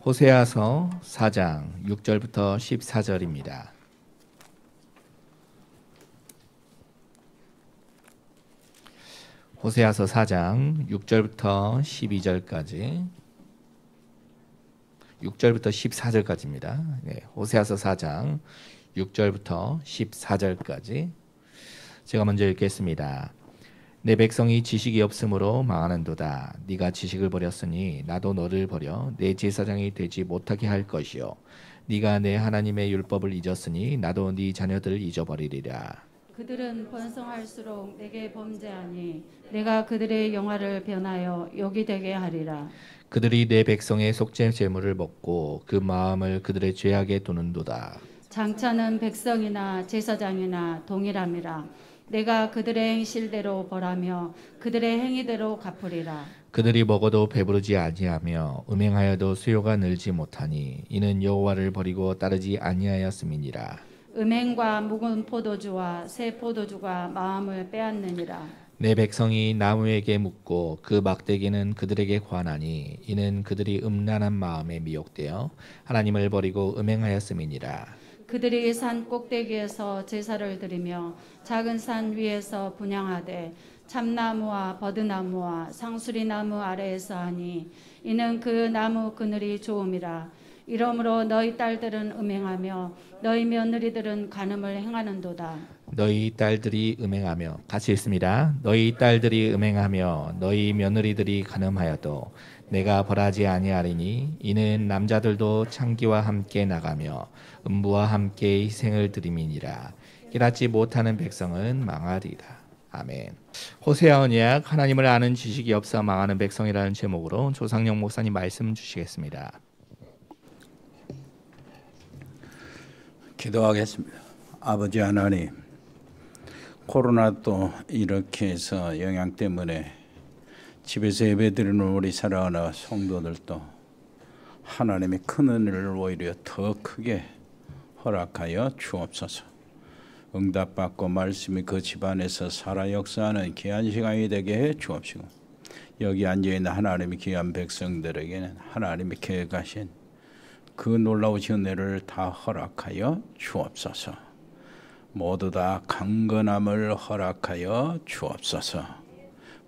호세아서 4장 6절부터 14절입니다. 호세아서 4장 6절부터 12절까지 6절부터 14절까지입니다. 네, 호세아서 4장 6절부터 14절까지 제가 먼저 읽겠습니다. 내 백성이 지식이 없으므로 망하는도다. 네가 지식을 버렸으니 나도 너를 버려 내 제사장이 되지 못하게 할 것이요 네가 내 하나님의 율법을 잊었으니 나도 네 자녀들을 잊어버리리라. 그들은 번성할수록 내게 범죄하니 내가 그들의 영화를 변하여 욕이 되게 하리라. 그들이 내 백성의 속죄 제물을 먹고 그 마음을 그들의 죄악에 두는도다. 장차는 백성이나 제사장이나 동일함이라. 내가 그들의 행실대로 벌하며 그들의 행위대로 갚으리라. 그들이 먹어도 배부르지 아니하며 음행하여도 수요가 늘지 못하니 이는 여호와를 버리고 따르지 아니하였음이니라. 음행과 묵은 포도주와 새 포도주가 마음을 빼앗느니라. 내 백성이 나무에게 묻고 그 막대기는 그들에게 관하니 이는 그들이 음란한 마음에 미혹되어 하나님을 버리고 음행하였음이니라. 그들이 산 꼭대기에서 제사를 드리며 작은 산 위에서 분향하되 참나무와 버드나무와 상수리나무 아래에서 하니 이는 그 나무 그늘이 좋음이라. 이러므로 너희 딸들은 음행하며 너희 며느리들은 간음을 행하는도다. 너희 딸들이 음행하며 같이 읽습니다. 너희 딸들이 음행하며 너희 며느리들이 간음하여도 내가 벌하지 아니하리니 이는 남자들도 창기와 함께 나가며 음부와 함께 희생을 드림이니라. 깨닫지 못하는 백성은 망하리라. 아멘. 호세아 언약 하나님을 아는 지식이 없어 망하는 백성이라는 제목으로 조상영 목사님 말씀 주시겠습니다. 기도하겠습니다. 아버지 하나님, 코로나도 이렇게 해서 영향 때문에 집에서 예배드리는 우리 사랑하는 성도들도 하나님의 큰 은혜를 오히려 더 크게 허락하여 주옵소서. 응답받고 말씀이 그 집안에서 살아 역사하는 귀한 시간이 되게 해 주옵시고, 여기 앉아있는 하나님의 귀한 백성들에게는 하나님이 계획하신 그 놀라우신 은혜를 다 허락하여 주옵소서. 모두 다 강건함을 허락하여 주옵소서.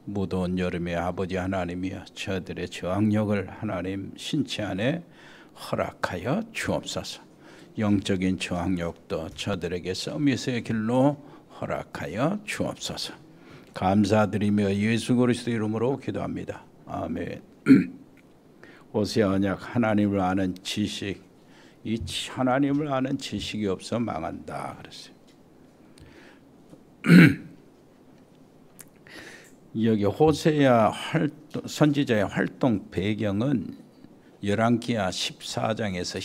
무더운 여름의 아버지 하나님이여, 저들의 저항력을 하나님 신체 안에 허락하여 주옵소서. 영적인 저항력도 저들에게 서밋의 길로 허락하여 주옵소서. 감사드리며 예수 그리스도 이름으로 기도합니다. 아멘. 호세아 언약 하나님을 아는 지식, 이 하나님을 아는 지식이 없어 망한다 그랬어요. 여기 호세아 선지자의 활동 배경은 열왕기하 14장에서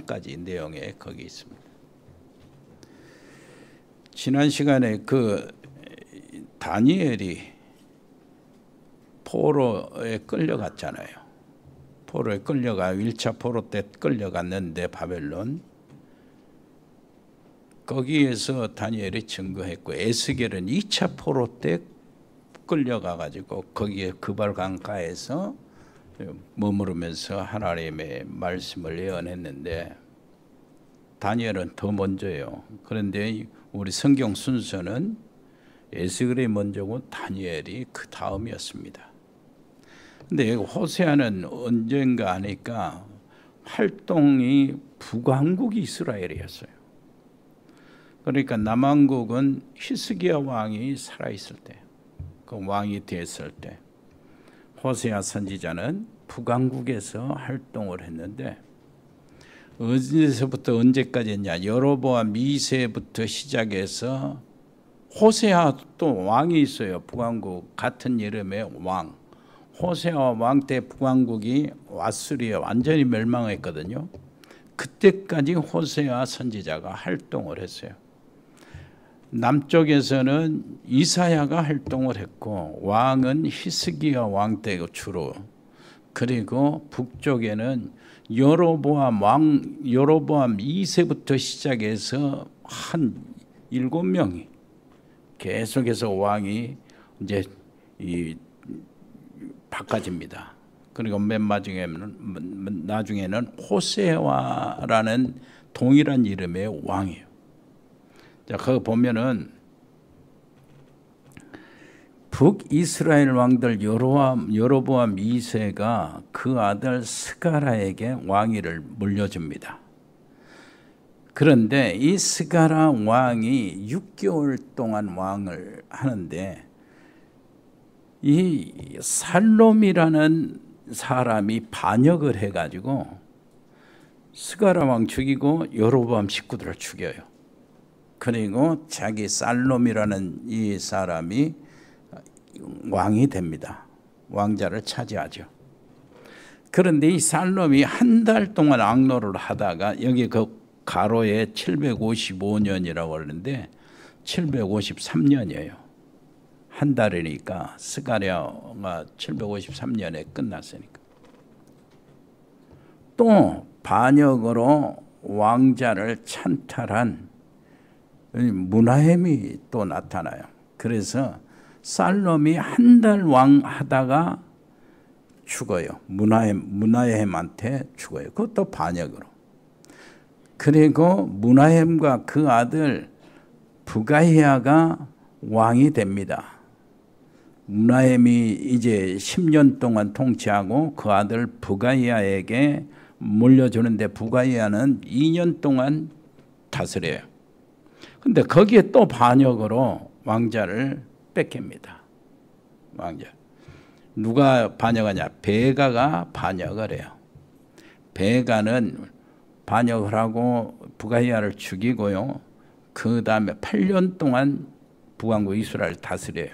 17장까지 내용에 거기 있습니다. 지난 시간에 그 다니엘이 포로에 끌려갔잖아요. 포로에 끌려가 1차 포로 때 끌려갔는데 바벨론 거기에서 다니엘이 증거했고, 에스겔은 2차 포로 때 끌려가 가지고 거기에 그발 강가에서 머무르면서 하나님의 말씀을 예언했는데 다니엘은 더 먼저예요. 그런데 우리 성경 순서는 에스겔이 먼저고 다니엘이 그 다음이었습니다. 근데 호세아는 언젠가 하니까 활동이 북왕국이 이스라엘이었어요. 그러니까 남왕국은 히스기야 왕이 살아있을 때, 그 왕이 됐을 때 호세아 선지자는 북왕국에서 활동을 했는데, 언제서부터 언제까지 했냐? 여로보암 2세부터 시작해서 호세아 또 왕이 있어요. 북왕국 같은 이름의 왕. 호세아 왕 때 북왕국이 왓수리에 완전히 멸망했거든요. 그때까지 호세아 선지자가 활동을 했어요. 남쪽에서는 이사야가 활동을 했고 왕은 히스기야 왕 때고 주로, 그리고 북쪽에는 여로보암 2세부터 시작해서 한 7명이 계속해서 왕이 이제 바꿔집니다. 그리고 맨 마지막에는 나중에는 호세아라는 동일한 이름의 왕이에요. 자, 그거 보면은 북이스라엘 왕들 여로보암 2세가 그 아들 스가라에게 왕위를 물려줍니다. 그런데 이 스가라 왕이 6개월 동안 왕을 하는데 이 살롬이라는 사람이 반역을 해가지고 스가라 왕 죽이고 여로보암 식구들을 죽여요. 그리고 자기 살롬이라는 이 사람이 왕이 됩니다. 왕자를 차지하죠. 그런데 이 살롬이 한 달 동안 악노를 하다가 여기 그 가로에 755년이라고 하는데 753년이에요. 한 달이니까 스가랴가 753년에 끝났으니까. 또 반역으로 왕자를 찬탈한 므나헴이 또 나타나요. 그래서 살롬이 한 달 왕하다가 죽어요. 므나헴한테 죽어요. 그것도 반역으로. 그리고 므나헴과 그 아들 부가히야가 왕이 됩니다. 므나헴이 이제 10년 동안 통치하고 그 아들 부가히야에게 물려주는데 부가히야는 2년 동안 다스려요. 근데 거기에 또 반역으로 왕자를 뺏깁니다. 왕자. 누가 반역하냐? 베가가 반역을 해요. 베가는 반역을 하고 부가히야를 죽이고요. 그 다음에 8년 동안 북왕국 이스라엘을 다스려요.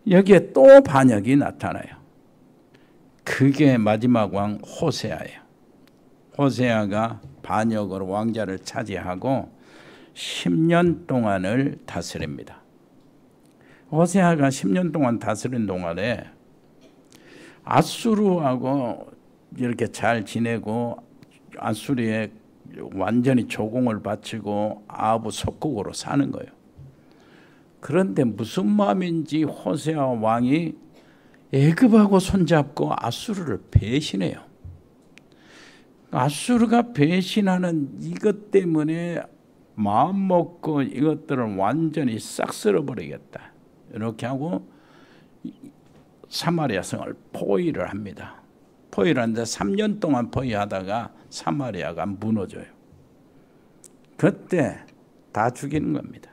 여기에 또 반역이 나타나요. 그게 마지막 왕 호세아예요. 호세아가 반역으로 왕자를 차지하고 10년 동안을 다스립니다. 호세아가 10년 동안 다스린 동안에 아수르하고 이렇게 잘 지내고 아수르에 완전히 조공을 바치고 아부 속국으로 사는 거예요. 그런데 무슨 마음인지 호세아 왕이 애굽하고 손잡고 아수르를 배신해요. 아수르가 배신하는 이것 때문에 마음 먹고 이것들을 완전히 싹 쓸어버리겠다. 이렇게 하고 사마리아 성을 포위를 합니다. 포위를 하는데 3년 동안 포위하다가 사마리아가 무너져요. 그때 다 죽이는 겁니다.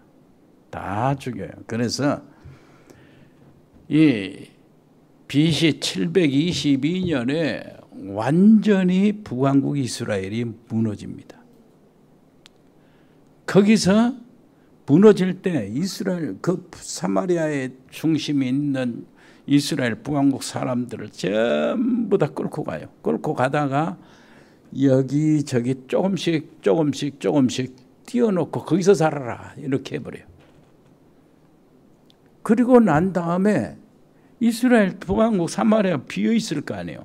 다 죽여요. 그래서 이 BC 722년에 완전히 북왕국 이스라엘이 무너집니다. 거기서 무너질 때 이스라엘 그 사마리아의 중심이 있는 이스라엘 북왕국 사람들을 전부 다 끌고 가요. 끌고 가다가 여기저기 조금씩 띄워놓고 거기서 살아라 이렇게 해버려요. 그리고 난 다음에 이스라엘 북왕국 사마리아 비어있을 거 아니에요.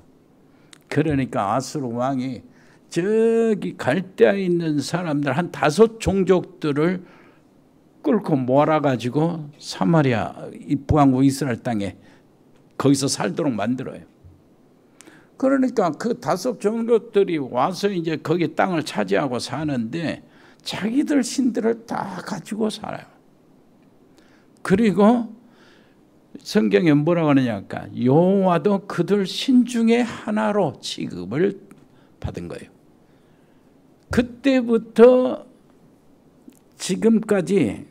그러니까 아수르 왕이 저기 갈대아에 있는 사람들 한 5 종족들을 끌고 몰아가지고 사마리아 이 북왕국 이스라엘 땅에 거기서 살도록 만들어요. 그러니까 그 5 종족들이 와서 이제 거기 땅을 차지하고 사는데 자기들 신들을 다 가지고 살아요. 그리고 성경에 뭐라고 하느냐니까 여호와도 그들 신 중에 하나로 취급을 받은 거예요. 그때부터 지금까지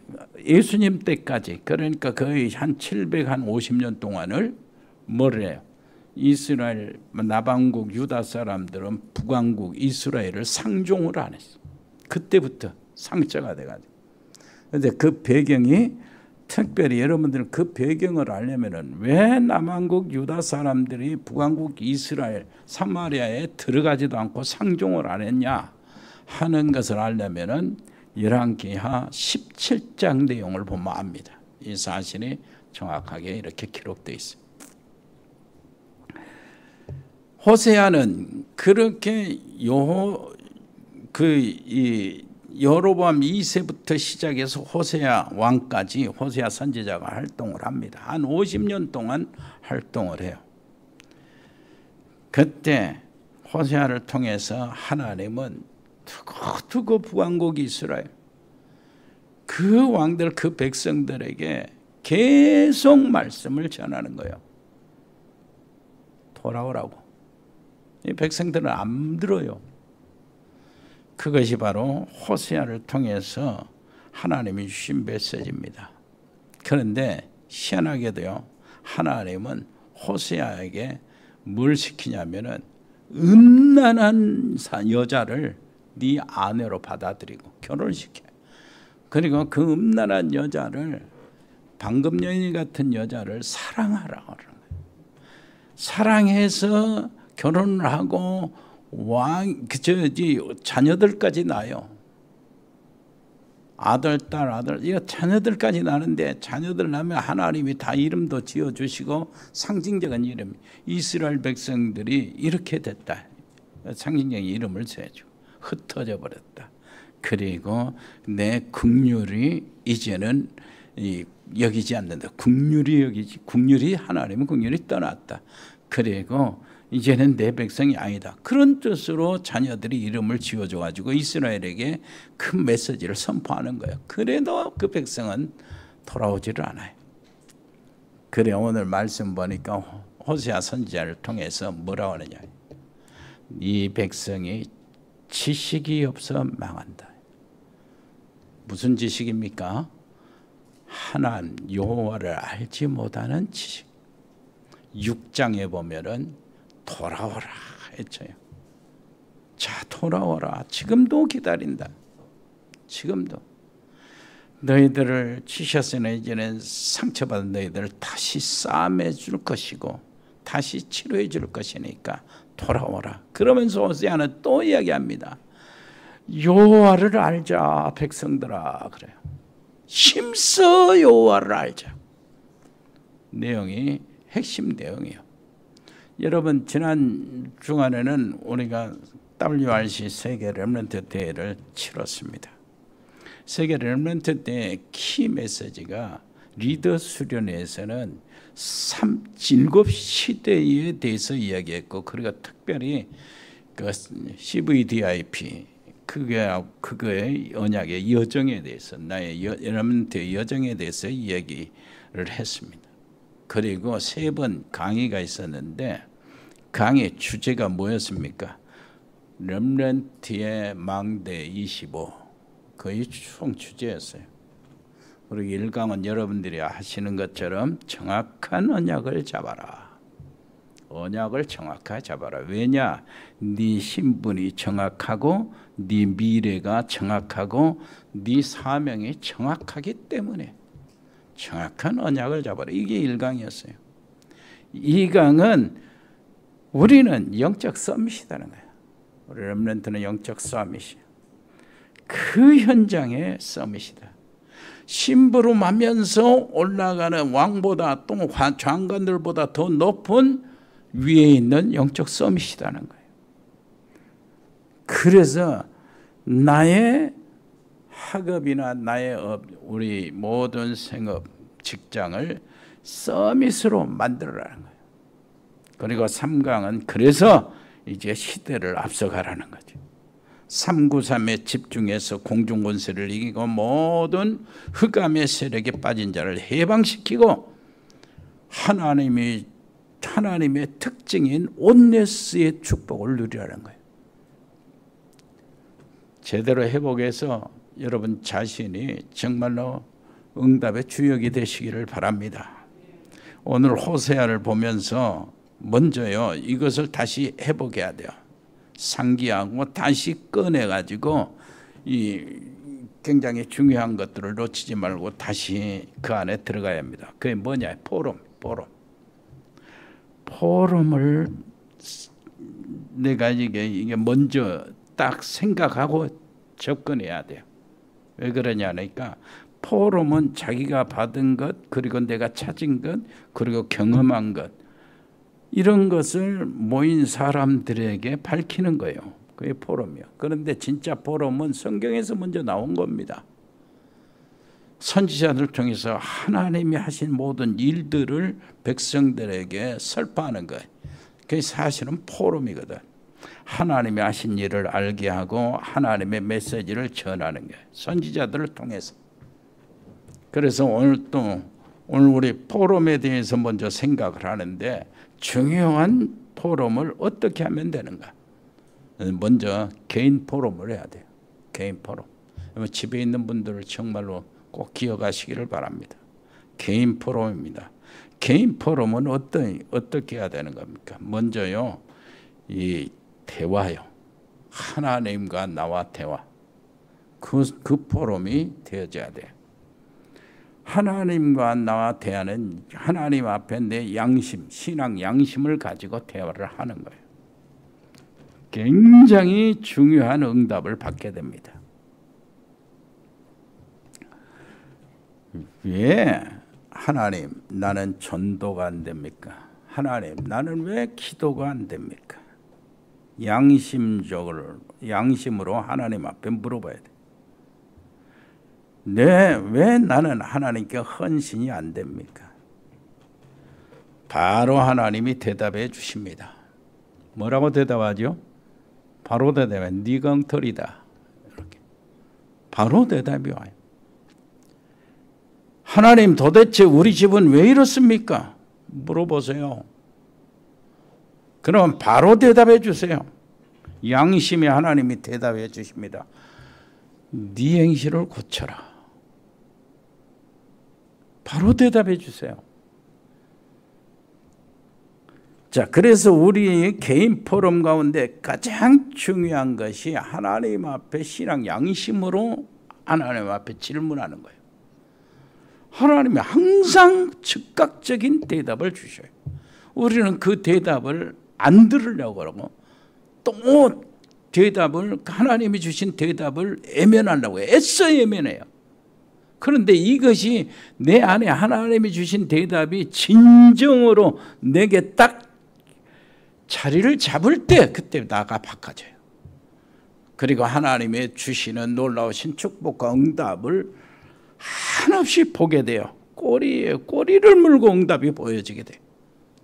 예수님 때까지 그러니까 거의 한 750년 동안을 뭐를 해요? 이스라엘 남왕국 유다 사람들은 북왕국 이스라엘을 상종을 안 했어. 그때부터 상처가 돼가지고. 그런데 그 배경이 특별히 여러분들은 그 배경을 알려면은 왜 남왕국 유다 사람들이 북왕국 이스라엘 사마리아에 들어가지도 않고 상종을 안 했냐 하는 것을 알려면은 열왕기하 17장 내용을 보면 압니다. 이 사실이 정확하게 이렇게 기록되어 있습니다. 호세아는 그렇게 여로보암 2세부터 시작해서 호세아 왕까지 호세아 선지자가 활동을 합니다. 한 50년 동안 활동을 해요. 그때 호세아를 통해서 하나님은 두고 북왕국 이스라엘 그 왕들 그 백성들에게 계속 말씀을 전하는 거예요. 돌아오라고. 이 백성들은 안 들어요. 그것이 바로 호세아를 통해서 하나님이 주신 메시지입니다. 그런데 희한하게도요, 하나님은 호세아에게 뭘 시키냐면은 음란한 여자를 네 아내로 받아들이고 결혼시켜요. 그리고 그 음란한 여자를, 방금 여인 같은 여자를 사랑하라고 하는 거예요. 사랑해서 결혼을 하고 자녀들까지 낳아요. 아들, 딸, 아들, 이거 자녀들까지 나는데, 자녀들 나면 하나님이 다 이름도 지어주시고 상징적인 이름, 이스라엘 백성들이 이렇게 됐다. 상징적인 이름을 지어주고 흩어져 버렸다. 그리고 내 국률이 이제는 여기지 않는다. 국률이 여기지. 국률이, 하나님은 국률이 떠났다. 그리고 이제는 내 백성이 아니다. 그런 뜻으로 자녀들이 이름을 지어줘가지고 이스라엘에게 큰 메시지를 선포하는 거예요. 그래도 그 백성은 돌아오지를 않아요. 그래, 오늘 말씀 보니까 호세아 선지자를 통해서 뭐라고 하느냐. 이 백성이 지식이 없어 망한다. 무슨 지식입니까? 하나님 여호와를 알지 못하는 지식. 6장에 보면은 돌아오라 했죠. 자, 돌아오라. 지금도 기다린다. 지금도. 너희들을 치셨으니 이제는 상처받은 너희들을 다시 싸매 줄 것이고 다시 치료해 줄 것이니까 돌아오라. 그러면서 호세아는 또 이야기합니다. 여호와를 알자 백성들아. 그래요. 힘써 여호와를 알자. 내용이 핵심 내용이에요. 여러분, 지난 주간에는 우리가 WRC 세계 렘넌트 대회를 치렀습니다. 세계 렘넌트 대회 키 메시지가 리더 수련회에서는 7시대에 대해서 이야기했고, 그리고 특별히 그 CVDIP 그거의 언약의 여정에 대해서, 나의 렘넌트의 여정에 대해서 이야기를 했습니다. 그리고 3번 강의가 있었는데 강의 주제가 뭐였습니까? 렘넌트의 망대 25, 거의 총 주제였어요. 그리고 1강은 여러분들이 하시는 것처럼 정확한 언약을 잡아라. 언약을 정확하게 잡아라. 왜냐? 네 신분이 정확하고 네 미래가 정확하고 네 사명이 정확하기 때문에 정확한 언약을 잡아라. 이게 1강이었어요. 2강은 우리는 영적 서밋이라는 거예요. 우리 렘넌트는 영적 서밋이에요. 그 현장의 서밋이다. 심부름하면서 올라가는 왕보다 또 장관들보다 더 높은 위에 있는 영적 서밋이라는 거예요. 그래서 나의 학업이나 나의 업, 우리 모든 생업, 직장을 서밋으로 만들어라는 거예요. 그리고 3강은 그래서 이제 시대를 앞서가라는 거죠. 393에 집중해서 공중권세를 이기고 모든 흑암의 세력에 빠진 자를 해방시키고 하나님의 특징인 온네스의 축복을 누리라는 거예요. 제대로 회복해서 여러분 자신이 정말로 응답의 주역이 되시기를 바랍니다. 오늘 호세아를 보면서 먼저요, 이것을 다시 회복해야 돼요. 상기하고 다시 꺼내가지고 이 굉장히 중요한 것들을 놓치지 말고 다시 그 안에 들어가야 합니다. 그게 뭐냐? 포럼을 내가 이게 먼저 딱 생각하고 접근해야 돼요. 왜 그러냐니까 포럼은 자기가 받은 것, 그리고 내가 찾은 것, 그리고 경험한 것, 이런 것을 모인 사람들에게 밝히는 거예요. 그게 포럼이요. 그런데 진짜 포럼은 성경에서 먼저 나온 겁니다. 선지자들 통해서 하나님이 하신 모든 일들을 백성들에게 설파하는 거예요. 그게 사실은 포럼이거든. 하나님이 하신 일을 알게 하고 하나님의 메시지를 전하는 거예요. 선지자들을 통해서. 그래서 오늘 우리 포럼에 대해서 먼저 생각을 하는데 중요한 포럼을 어떻게 하면 되는가? 먼저 개인 포럼을 해야 돼요. 개인 포럼. 집에 있는 분들을 정말로 꼭 기억하시기를 바랍니다. 개인 포럼입니다. 개인 포럼은 어떻게 해야 되는 겁니까? 먼저요, 이 대화요. 하나님과 나와 대화. 그 포럼이 되어져야 돼요. 하나님과 나와 대화는 하나님 앞에 내 양심, 신앙 양심을 가지고 대화를 하는 거예요. 굉장히 중요한 응답을 받게 됩니다. 왜 하나님 나는 전도가 안 됩니까? 하나님 나는 왜 기도가 안 됩니까? 양심으로 하나님 앞에 물어봐야 돼. 왜 나는 하나님께 헌신이 안 됩니까? 바로 하나님이 대답해 주십니다. 뭐라고 대답하죠? 바로 대답해. 네가 엉터리다. 이렇게 바로 대답이 와요. 하나님 도대체 우리 집은 왜 이렇습니까? 물어보세요. 그럼 바로 대답해 주세요. 양심에 하나님이 대답해 주십니다. 네 행실을 고쳐라. 바로 대답해 주세요. 자, 그래서 우리 개인 포럼 가운데 가장 중요한 것이 하나님 앞에 신앙 양심으로 하나님 앞에 질문하는 거예요. 하나님이 항상 즉각적인 대답을 주셔요. 우리는 그 대답을 안 들으려고 그러고 또 대답을 하나님이 주신 대답을 애면하려고 해요. 애써 애면해요. 그런데 이것이 내 안에 하나님이 주신 대답이 진정으로 내게 딱 자리를 잡을 때 그때 나가 바꿔져요. 그리고 하나님의 주시는 놀라우신 축복과 응답을 한없이 보게 돼요. 꼬리를 물고 응답이 보여지게 돼요.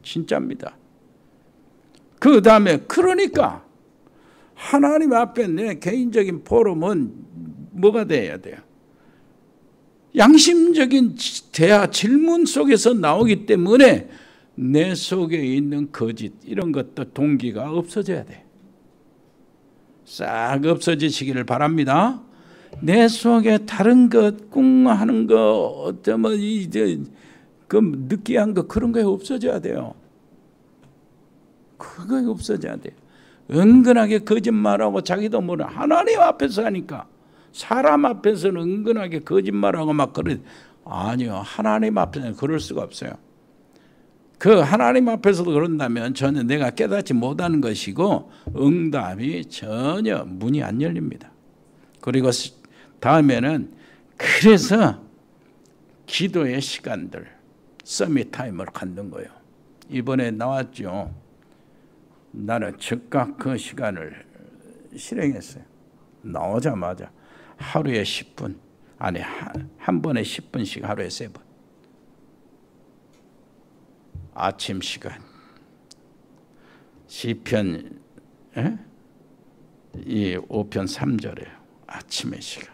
진짜입니다. 그 다음에 그러니까 하나님 앞에 내 개인적인 포럼은 뭐가 돼야 돼요? 양심적인 대화, 질문 속에서 나오기 때문에 내 속에 있는 거짓 이런 것도 동기가 없어져야 돼. 싹 없어지시기를 바랍니다. 내 속에 다른 것, 꿍하는 거, 어쩌면 이제 그 느끼한 거 그런 거 없어져야 돼요. 그거 없어져야 돼요. 은근하게 거짓말하고 자기도 모르는 하나님 앞에서 하니까 사람 앞에서는 은근하게 거짓말하고 막 그래. 아니요, 하나님 앞에서는 그럴 수가 없어요. 그 하나님 앞에서도 그런다면 전혀 내가 깨닫지 못하는 것이고 응답이 전혀 문이 안 열립니다. 그리고 다음에는 그래서 기도의 시간들, 서밋 타임을 갖는 거예요. 이번에 나왔죠. 나는 즉각 그 시간을 실행했어요. 나오자마자 하루에 10분, 아니 한 번에 10분씩 하루에 3번. 아침 시간, 시편 이 5편 3절에 아침의 시간,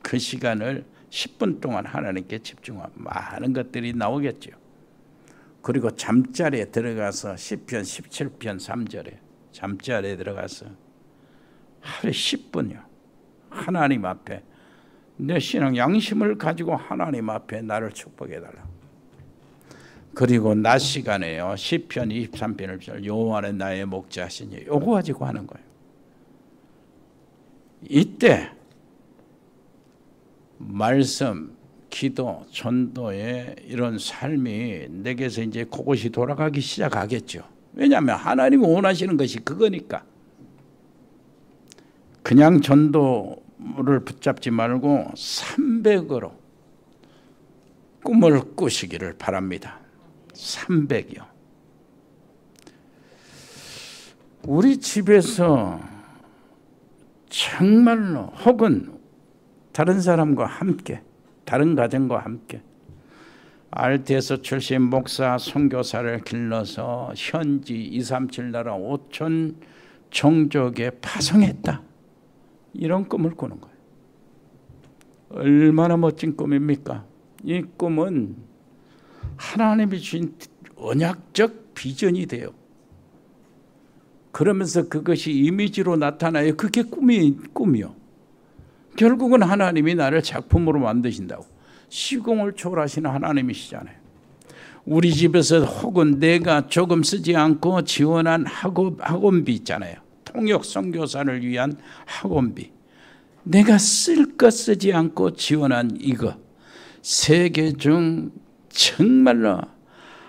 그 시간을 10분 동안 하나님께 집중하면 많은 것들이 나오겠죠. 그리고 잠자리에 들어가서 시편 17편 3절에 잠자리에 들어가서 하루에 10분이요. 하나님 앞에 내 신앙 양심을 가지고 하나님 앞에 나를 축복해달라. 그리고 낮 시간에요. 시편 23편을 여호와는 나의 목자시니 요거 가지고 하는 거예요. 이때 말씀, 기도, 전도의 이런 삶이 내게서 이제 그것이 돌아가기 시작하겠죠. 왜냐하면 하나님이 원하시는 것이 그거니까. 그냥 전도를 붙잡지 말고 300으로 꿈을 꾸시기를 바랍니다. 300이요. 우리 집에서 정말로 혹은 다른 사람과 함께, 다른 가정과 함께 RT에서 출신 목사, 선교사를 길러서 현지 237 나라 5천 종족에 파송했다. 이런 꿈을 꾸는 거예요. 얼마나 멋진 꿈입니까? 이 꿈은 하나님이 주신 언약적 비전이 돼요. 그러면서 그것이 이미지로 나타나요. 그게 꿈이요. 결국은 하나님이 나를 작품으로 만드신다고. 시공을 초월하시는 하나님이시잖아요. 우리 집에서 혹은 내가 조금 쓰지 않고 지원한 학원비 있잖아요. 통역 선교사를 위한 학원비. 내가 쓸 것 쓰지 않고 지원한 이거. 세계 중 정말로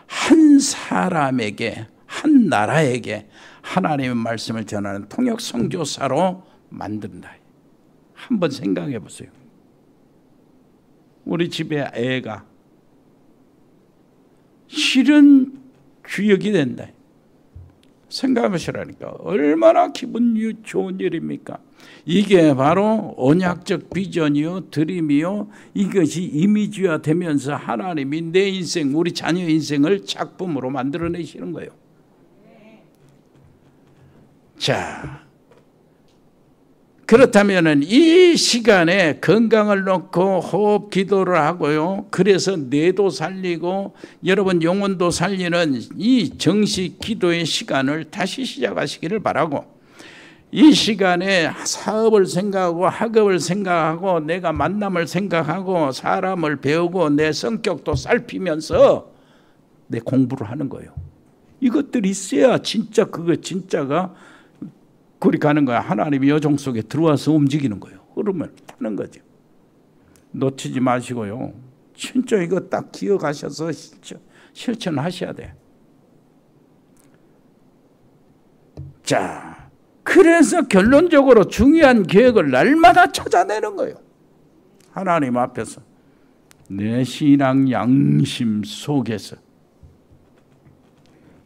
한 사람에게, 한 나라에게 하나님의 말씀을 전하는 통역 선교사로 만든다. 한번 생각해 보세요. 우리 집에 애가 실은 주역이 된다. 생각해 보시라니까. 얼마나 기분 좋은 일입니까? 이게 바로 언약적 비전이요, 드림이요, 이것이 이미지화 되면서 하나님이 내 인생, 우리 자녀 인생을 작품으로 만들어내시는 거예요. 자, 그렇다면 이 시간에 건강을 놓고 호흡 기도를 하고요. 그래서 뇌도 살리고 여러분 영혼도 살리는 이 정식 기도의 시간을 다시 시작하시기를 바라고, 이 시간에 사업을 생각하고 학업을 생각하고 내가 만남을 생각하고 사람을 배우고 내 성격도 살피면서 내 공부를 하는 거예요. 이것들이 있어야 진짜 진짜가 그리 가는 거야. 하나님이 여정 속에 들어와서 움직이는 거예요. 흐름을 타는 거죠. 놓치지 마시고요. 진짜 이거 딱 기억하셔서 실천하셔야 돼. 자, 그래서 결론적으로 중요한 계획을 날마다 찾아내는 거예요. 하나님 앞에서 내 신앙 양심 속에서.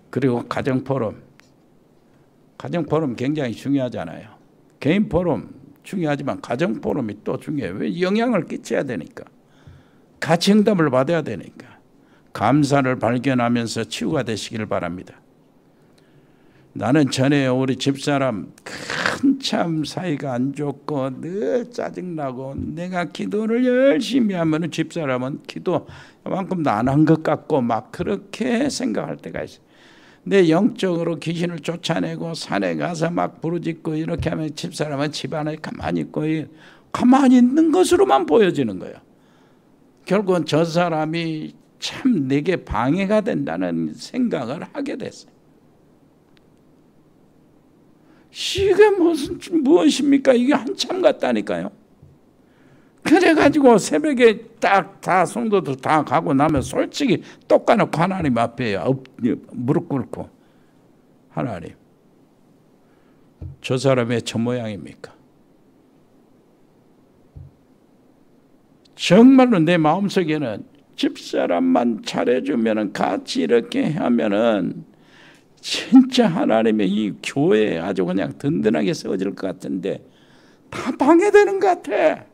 그리고 가정 포럼 굉장히 중요하잖아요. 개인 포럼 중요하지만 가정 포럼이 또 중요해요. 왜? 영향을 끼쳐야 되니까. 같이 응답을 받아야 되니까. 감사를 발견하면서 치유가 되시기를 바랍니다. 나는 전에 우리 집사람 한참 사이가 안 좋고 늘 짜증나고 내가 기도를 열심히 하면 집사람은 기도만큼도 안 한 것 같고 막 그렇게 생각할 때가 있어요. 내 영적으로 귀신을 쫓아내고 산에 가서 막 부르짖고 이렇게 하면 집사람은 집안에 가만히 있고 가만히 있는 것으로만 보여지는 거예요. 결국은 저 사람이 참 내게 방해가 된다는 생각을 하게 됐어요. 이게 무엇입니까? 이게 한참 같다니까요. 그래가지고 새벽에 딱 다 성도들 다 가고 나면 솔직히 똑까놓고 하나님 앞에 무릎 꿇고, 하나님, 저 사람의 저 모양입니까? 정말로 내 마음속에는 집사람만 잘해주면 같이 이렇게 하면은 진짜 하나님의 이 교회에 아주 그냥 든든하게 세워질 것 같은데 다 방해되는 것 같아.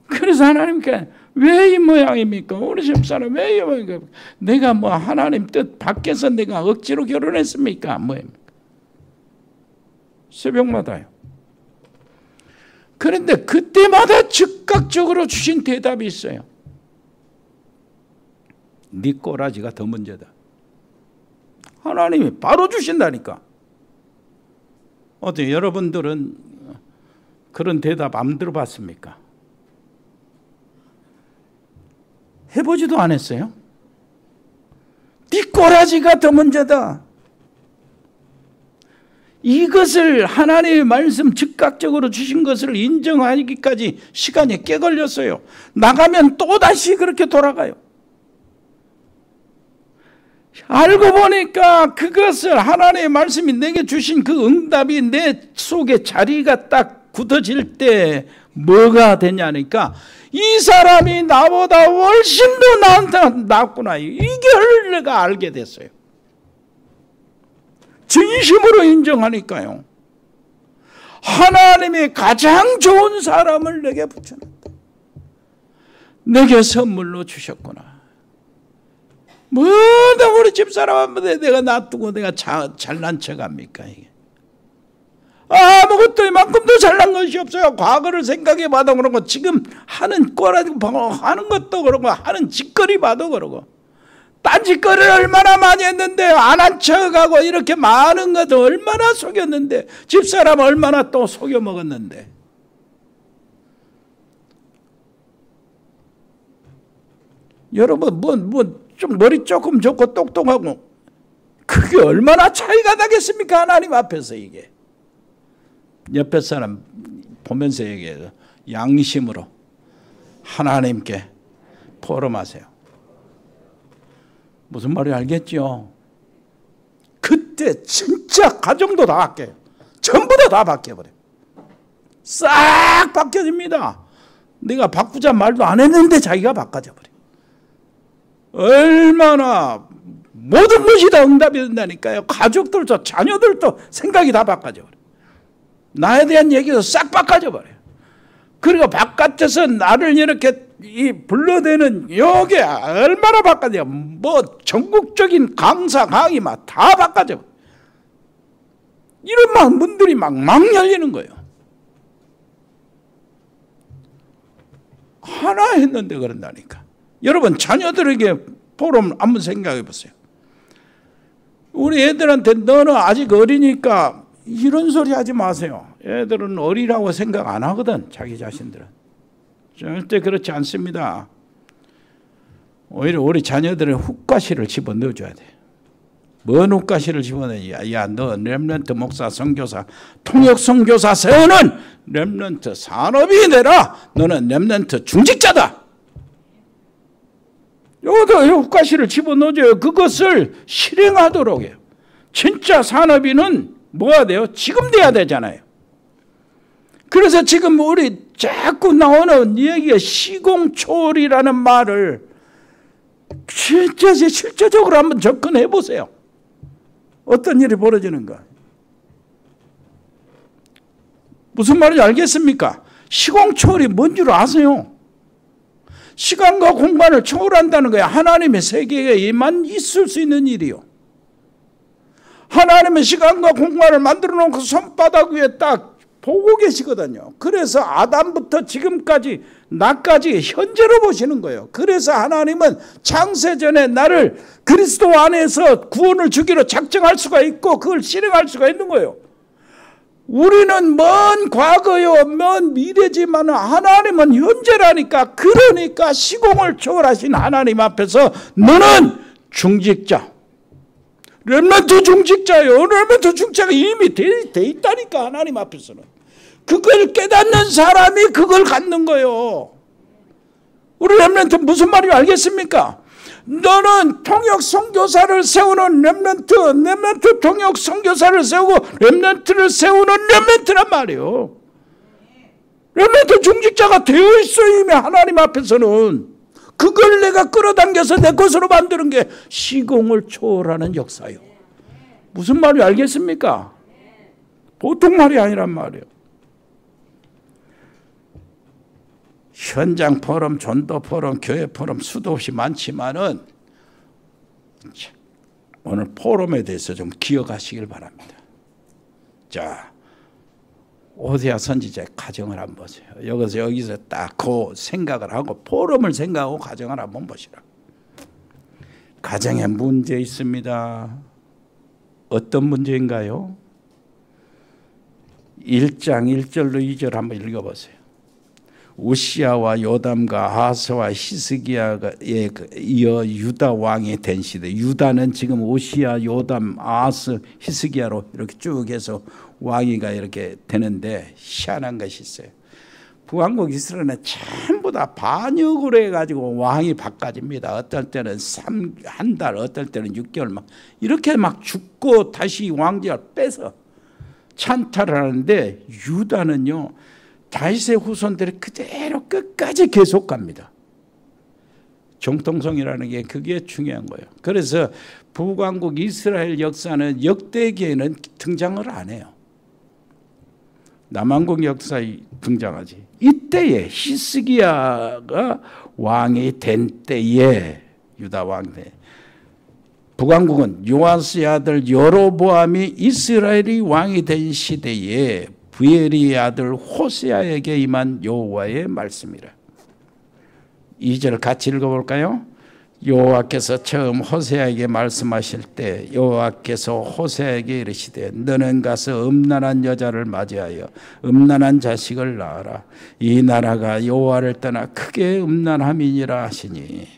그래서 하나님께 왜 이 모양입니까? 우리 집사람 왜 이 모양입니까? 내가 뭐 하나님 뜻 밖에서 내가 억지로 결혼했습니까? 뭐입니까? 새벽마다요. 그런데 그때마다 즉각적으로 주신 대답이 있어요. 네 꼬라지가 더 문제다. 하나님이 바로 주신다니까. 어때? 여러분들은 그런 대답 안 들어봤습니까? 해보지도 않았어요? 네 꼬라지가 더 문제다. 이것을 하나님의 말씀 즉각적으로 주신 것을 인정하기까지 시간이 꽤 걸렸어요. 나가면 또다시 그렇게 돌아가요. 알고 보니까 그것을 하나님의 말씀이 내게 주신 그 응답이 내 속에 자리가 딱 굳어질 때 뭐가 되냐니까 이 사람이 나보다 훨씬 더 나한테 낫구나. 이걸 내가 알게 됐어요. 진심으로 인정하니까요. 하나님이 가장 좋은 사람을 내게 붙여놨다. 내게 선물로 주셨구나. 뭐다 우리 집사람한테 내가 놔두고 내가 잘난 척합니까? 이게. 아무것도 이만큼도 잘난 것이 없어요. 과거를 생각해 봐도 그러고 지금 하는 꼬라지 하는 것도 그러고 하는 짓거리 봐도 그러고 딴짓거리를 얼마나 많이 했는데 안 한 척하고 이렇게 많은 것도 얼마나 속였는데 집사람 얼마나 또 속여 먹었는데 여러분 좀 머리 조금 좋고 똑똑하고 그게 얼마나 차이가 나겠습니까? 하나님 앞에서 이게 옆에 사람 보면서 얘기해요. 양심으로 하나님께 포럼하세요. 무슨 말인지 알겠죠? 그때 진짜 가정도 다 바뀌어요. 전부 다 바뀌어버려요. 싹 바뀌어집니다. 내가 바꾸자 말도 안 했는데 자기가 바꿔져 버려요. 얼마나 모든 것이 다 응답이 된다니까요. 가족들도 자녀들도 생각이 다 바꿔져 버려요. 나에 대한 얘기도 싹 바꿔져 버려요. 그리고 바깥에서 나를 이렇게 불러대는 여기 얼마나 바꿔져. 뭐 전국적인 강사 강의 막 다 바꿔져 버려요. 이런 막 문들이 막 열리는 거예요. 하나 했는데 그런다니까. 여러분 자녀들에게 포럼 한번 생각해 보세요. 우리 애들한테 너는 아직 어리니까 이런 소리 하지 마세요. 애들은 어리라고 생각 안 하거든. 자기 자신들은. 절대 그렇지 않습니다. 오히려 우리 자녀들은 훅가시를 집어넣어줘야 돼. 뭔 훅가시를 집어넣어야 야, 너 렘넌트 목사 선교사 통역 선교사 세우는 렘넌트 산업이 되라. 너는 렘넌트 중직자다. 여기다 훅가시를 집어넣어줘요. 그것을 실행하도록 해요. 진짜 산업인은 뭐가 돼요? 지금 돼야 되잖아요. 그래서 지금 우리 자꾸 나오는 얘기가 시공초월이라는 말을 진짜 실제적으로 한번 접근해 보세요. 어떤 일이 벌어지는가? 무슨 말인지 알겠습니까? 시공초월이 뭔 줄 아세요? 시간과 공간을 초월한다는 거야. 하나님의 세계에만 있을 수 있는 일이요. 하나님의 시간과 공간을 만들어 놓고 손바닥 위에 딱 보고 계시거든요. 그래서 아담부터 지금까지 나까지 현재로 보시는 거예요. 그래서 하나님은 창세전에 나를 그리스도 안에서 구원을 주기로 작정할 수가 있고 그걸 실행할 수가 있는 거예요. 우리는 먼 과거요, 먼 미래지만 하나님은 현재라니까. 그러니까 시공을 초월하신 하나님 앞에서 너는 중직자, 렘넌트 중직자요. 렘넌트 중직자가 이미 돼 있다니까. 하나님 앞에서는 그걸 깨닫는 사람이 그걸 갖는 거예요. 우리 렘넌트 무슨 말인지 알겠습니까? 너는 통역 선교사를 세우는 렘넌트 통역 선교사를 세우고 렘넌트를 세우는 렘넌트란 말이에요. 렘넌트 중직자가 되어 있어 이미 하나님 앞에서는. 그걸 내가 끌어당겨서 내 것으로 만드는 게 시공을 초월하는 역사예요. 무슨 말인지 알겠습니까? 보통 말이 아니란 말이에요. 현장 포럼, 전도 포럼, 교회 포럼 수도 없이 많지만은 오늘 포럼에 대해서 좀 기억하시길 바랍니다. 자, 오세아 선지자의 가정을 한번 보세요. 여기서 딱 그 생각을 하고 포럼을 생각하고 가정을 한번 보시라. 가정에 문제 있습니다. 어떤 문제인가요? 1장 1절로 2절 한번 읽어보세요. 우시야와 요담과 아하스와 히스기야에 이어 유다 왕이 된 시대. 유다는 지금 우시야, 요담, 아하스, 히스기야로 이렇게 쭉 해서 왕위가 이렇게 되는데 희한한 것이 있어요. 북왕국 이스라엘은 전부 다 반역으로 해가지고 왕이 바꿔집니다. 어떨 때는 한 달, 어떨 때는 6개월 막 이렇게 막 죽고 다시 왕좌를 빼서 찬탈을 하는데 유다는요 다윗의 후손들이 그대로 끝까지 계속 갑니다. 정통성이라는 게 그게 중요한 거예요. 그래서 북왕국 이스라엘 역사는 역대기에는 등장을 안 해요. 남왕국 역사에 등장하지. 이때에 히스기야가 왕이 된 때에 유다 왕 때 북왕국은 요아스의 아들 여로보암이 이스라엘이 왕이 된 시대에 부엘리의 아들 호세아에게 임한 여호와의 말씀이라. 2절 같이 읽어볼까요? 여호와께서 처음 호세아에게 말씀하실 때 여호와께서 호세아에게 이르시되 너는 가서 음란한 여자를 맞이하여 음란한 자식을 낳아라. 이 나라가 여호와를 떠나 크게 음란함이니라 하시니.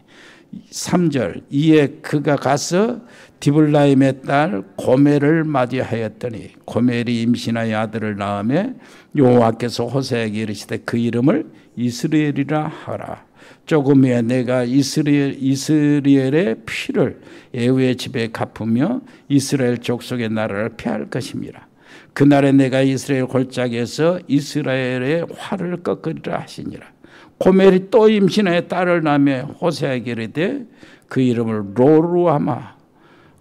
3절 이에 그가 가서 디블라임의 딸 고멜을 맞이하였더니 고멜이 임신하여 아들을 낳으며 여호와께서 호세아에게 이르시되 그 이름을 이스라엘이라 하라. 조금 후에 내가 이스라엘의 피를 에후의 집에 갚으며 이스라엘 족속의 나라를 폐할 것입니다. 그날에 내가 이스라엘 골짜기에서 이스라엘의 활을 꺾으리라 하시니라. 고멜이 또 임신하여 딸을 낳으며 호세아에게 이르되 그 이름을 로루아마라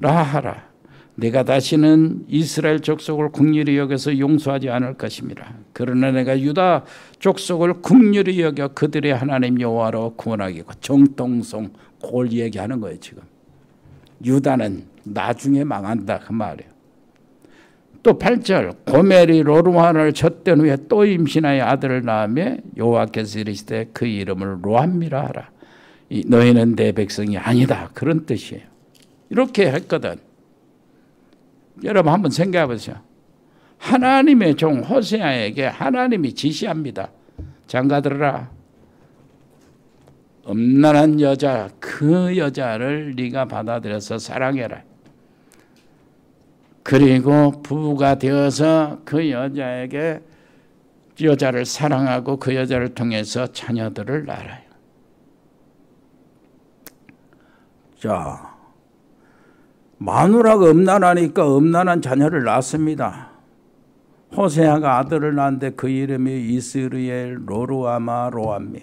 하라. 내가 다시는 이스라엘 족속을 긍휼히 여겨서 용서하지 않을 것입니다. 그러나 내가 유다 족속을 긍휼히 여겨 그들의 하나님 여호와로 구원하겠고. 정통성 그걸 얘기하는 거예요. 지금 유다는 나중에 망한다 그 말이에요. 또 8절 고멜이 로루아를 젖던 후에 또 임신하여 아들을 낳으며 여호와께서 이르시되 그 이름을 로암미라 하라. 너희는 내 백성이 아니다 그런 뜻이에요. 이렇게 했거든. 여러분 한번 생각해 보세요. 하나님의 종 호세아에게 하나님이 지시합니다. 장가들어라. 음란한 여자 그 여자를 네가 받아들여서 사랑해라. 그리고 부부가 되어서 그 여자에게 여자를 사랑하고 그 여자를 통해서 자녀들을 낳아요. 자, 마누라가 음란하니까 음란한 자녀를 낳습니다. 호세아가 아들을 낳았는데 그 이름이 이스라엘 로루아마 로암미.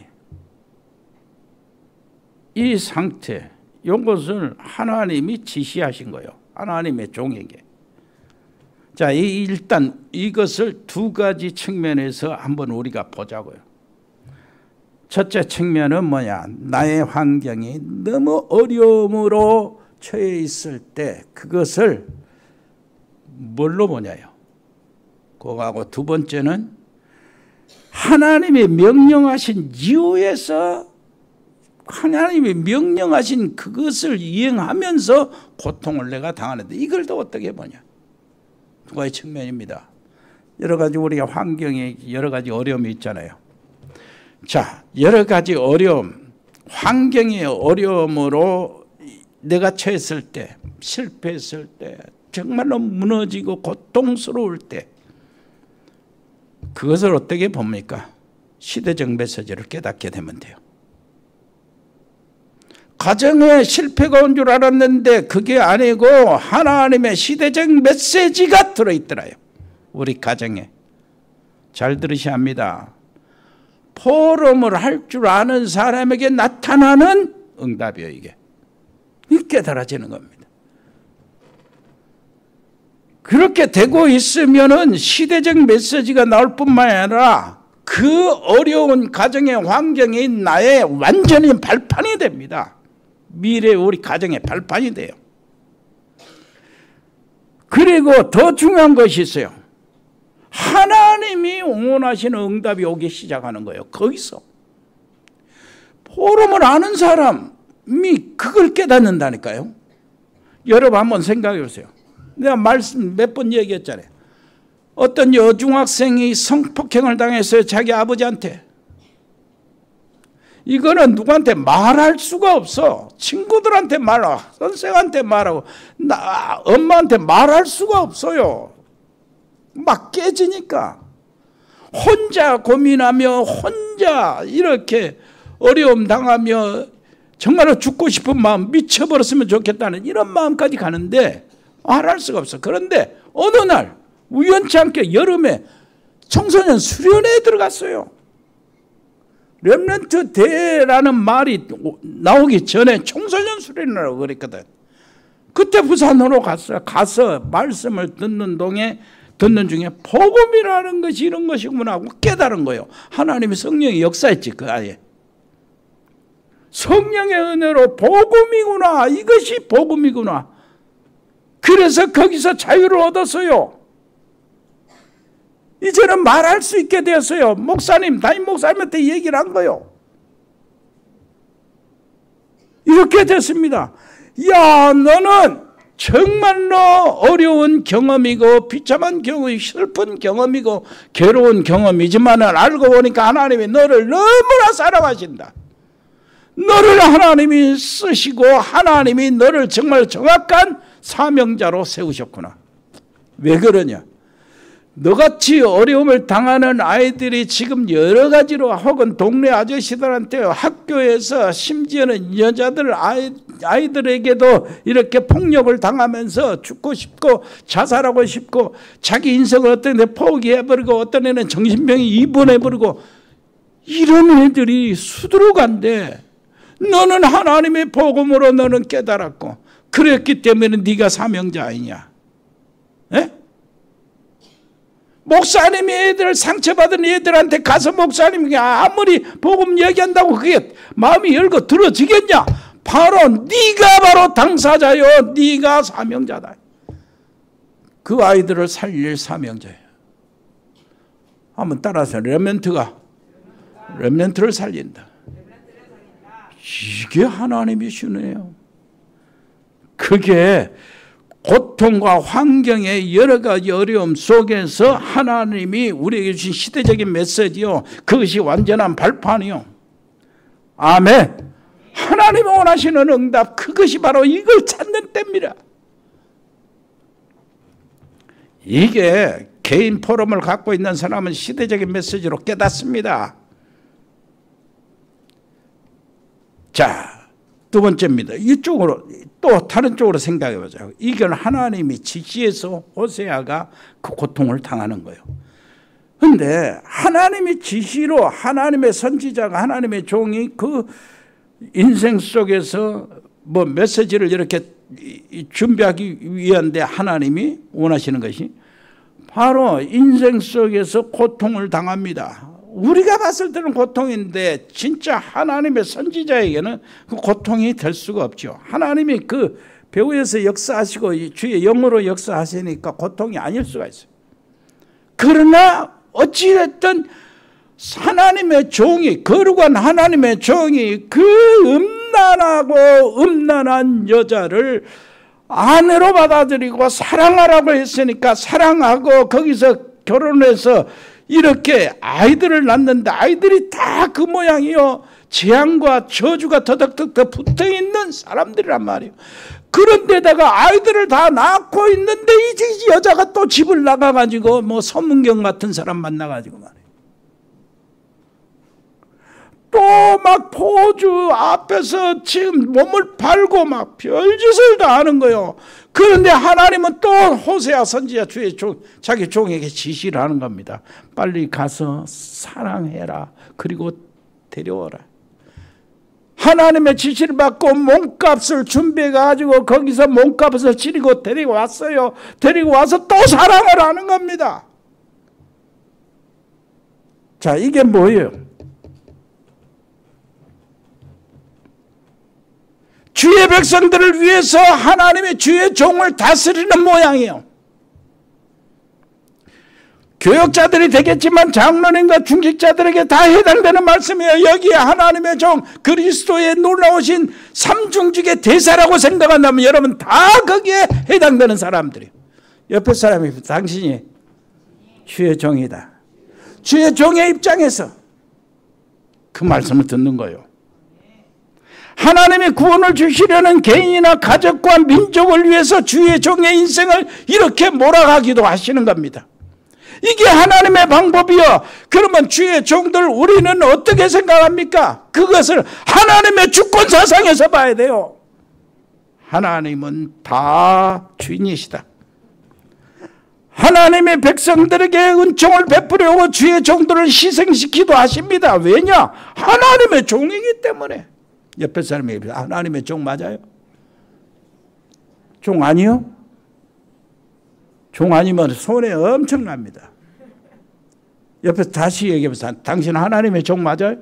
이 상태, 이것을 하나님이 지시하신 거예요. 하나님의 종에게. 자, 일단 이것을 두 가지 측면에서 한번 우리가 보자고요. 첫째 측면은 뭐냐? 나의 환경이 너무 어려움으로 처해 있을 때 그것을 뭘로 보냐요? 그거하고 두 번째는 하나님이 명령하신 이유에서 하나님이 명령하신 그것을 이행하면서 고통을 내가 당하는데 이걸 또 어떻게 보냐? 두 가지 측면입니다. 여러 가지 우리가 환경에 여러 가지 어려움이 있잖아요. 자, 여러 가지 어려움, 환경의 어려움으로 내가 처했을 때, 실패했을 때, 정말로 무너지고 고통스러울 때 그것을 어떻게 봅니까? 시대적 메시지를 깨닫게 되면 돼요. 가정에 실패가 온 줄 알았는데 그게 아니고 하나님의 시대적 메시지가 들어있더라요. 우리 가정에. 잘 들으셔야 합니다. 포럼을 할 줄 아는 사람에게 나타나는 응답이에요. 이게 깨달아지는 겁니다. 그렇게 되고 있으면은 시대적 메시지가 나올 뿐만 아니라 그 어려운 가정의 환경이 나의 완전히 발판이 됩니다. 미래 우리 가정의 발판이 돼요. 그리고 더 중요한 것이 있어요. 하나님이 원하시는 응답이 오기 시작하는 거예요. 거기서 포럼을 아는 사람이 그걸 깨닫는다니까요. 여러분 한번 생각해 보세요. 내가 말씀 몇 번 얘기했잖아요. 어떤 여중학생이 성폭행을 당했어요. 자기 아버지한테. 이거는 누구한테 말할 수가 없어. 친구들한테 말하고 선생한테 말하고 엄마한테 말할 수가 없어요. 막 깨지니까. 혼자 고민하며 혼자 이렇게 어려움 당하며 정말로 죽고 싶은 마음, 미쳐버렸으면 좋겠다는 이런 마음까지 가는데 말할 수가 없어. 그런데 어느 날 우연치 않게 여름에 청소년 수련회에 들어갔어요. 렘넌트 대라는 말이 나오기 전에 청소년 수련회라고 그랬거든. 그때 부산으로 갔어요. 가서 말씀을 듣는 중에 복음이라는 것이 이런 것이구나 하고 깨달은 거예요. 하나님의 성령이 역사했지 그 아이에. 성령의 은혜로 복음이구나, 이것이 복음이구나. 그래서 거기서 자유를 얻었어요. 이제는 말할 수 있게 되었어요. 목사님, 담임 목사님한테 얘기를 한 거요. 이렇게 됐습니다. 야, 너는 정말로 어려운 경험이고 비참한 경험이 슬픈 경험이고 괴로운 경험이지만 알고 보니까 하나님이 너를 너무나 사랑하신다. 너를 하나님이 쓰시고 하나님이 너를 정말 정확한 사명자로 세우셨구나. 왜 그러냐? 너같이 어려움을 당하는 아이들이 지금 여러 가지로 혹은 동네 아저씨들한테 학교에서 심지어는 여자들 아이들에게도 이렇게 폭력을 당하면서 죽고 싶고 자살하고 싶고 자기 인생을 어떤 애 포기해버리고 어떤 애는 정신병이 입원해버리고 이런 애들이 수두룩한데 너는 하나님의 복음으로 너는 깨달았고 그랬기 때문에 네가 사명자 아니냐? 에? 목사님이 애들 상처받은 애들한테 가서 목사님이 아무리 복음 얘기한다고 그게 마음이 열고 들어지겠냐? 바로 네가 바로 당사자요. 네가 사명자다. 그 아이들을 살릴 사명자예요. 한번 따라서 렘넌트를 살린다. 이게 하나님의 신이에요. 그게 고통과 환경의 여러 가지 어려움 속에서 하나님이 우리에게 주신 시대적인 메시지요. 그것이 완전한 발판이요. 아멘. 하나님이 원하시는 응답, 그것이 바로 이걸 찾는 때입니다. 이게 개인 포럼을 갖고 있는 사람은 시대적인 메시지로 깨닫습니다. 자, 두 번째입니다. 이쪽으로 또 다른 쪽으로 생각해 보자고. 이건 하나님이 지시해서 호세아가 그 고통을 당하는 거예요. 그런데 하나님의 지시로 하나님의 선지자가 하나님의 종이 그 인생 속에서 뭐 메시지를 이렇게 준비하기 위한데 하나님이 원하시는 것이 바로 인생 속에서 고통을 당합니다. 우리가 봤을 때는 고통인데 진짜 하나님의 선지자에게는 그 고통이 될 수가 없죠. 하나님이 그 배후에서 역사하시고 주의 영으로 역사하시니까 고통이 아닐 수가 있어요. 그러나 어찌됐든 하나님의 종이, 거룩한 하나님의 종이 그 음란하고 음란한 여자를 아내로 받아들이고 사랑하라고 했으니까 사랑하고 거기서 결혼해서 이렇게 아이들을 낳는데 아이들이 다 그 모양이요. 재앙과 저주가 더덕더덕 붙어있는 사람들이란 말이에요. 그런데다가 아이들을 다 낳고 있는데 이제 여자가 또 집을 나가가지고 뭐 서문경 같은 사람 만나가지고 말이에요. 또 막 포주 앞에서 지금 몸을 팔고 막 별짓을 다 하는 거예요. 그런데 하나님은 또 호세아 선지자 주의 자기 종에게 지시를 하는 겁니다. 빨리 가서 사랑해라. 그리고 데려오라. 하나님의 지시를 받고 몸값을 준비해 가지고 거기서 몸값을 치르고 데리고 왔어요. 데리고 와서 또 사랑을 하는 겁니다. 자, 이게 뭐예요? 주의 백성들을 위해서 하나님의 주의 종을 다스리는 모양이에요. 교역자들이 되겠지만 장로님과 중직자들에게 다 해당되는 말씀이에요. 여기에 하나님의 종 그리스도의 놀라우신 삼중직의 대사라고 생각한다면 여러분 다 거기에 해당되는 사람들이에요. 옆에 사람이 당신이 주의 종이다. 주의 종의 입장에서 그 말씀을 듣는 거예요. 하나님의 구원을 주시려는 개인이나 가족과 민족을 위해서 주의 종의 인생을 이렇게 몰아가기도 하시는 겁니다. 이게 하나님의 방법이요. 그러면 주의 종들 우리는 어떻게 생각합니까? 그것을 하나님의 주권 사상에서 봐야 돼요. 하나님은 다 주인이시다. 하나님의 백성들에게 은총을 베푸려고 주의 종들을 희생시키기도 하십니다. 왜냐? 하나님의 종이기 때문에. 옆에 사람이 하나님의 종 맞아요? 종 아니요? 종 아니면 손해 엄청납니다. 옆에 다시 얘기해보세요. 당신 하나님의 종 맞아요?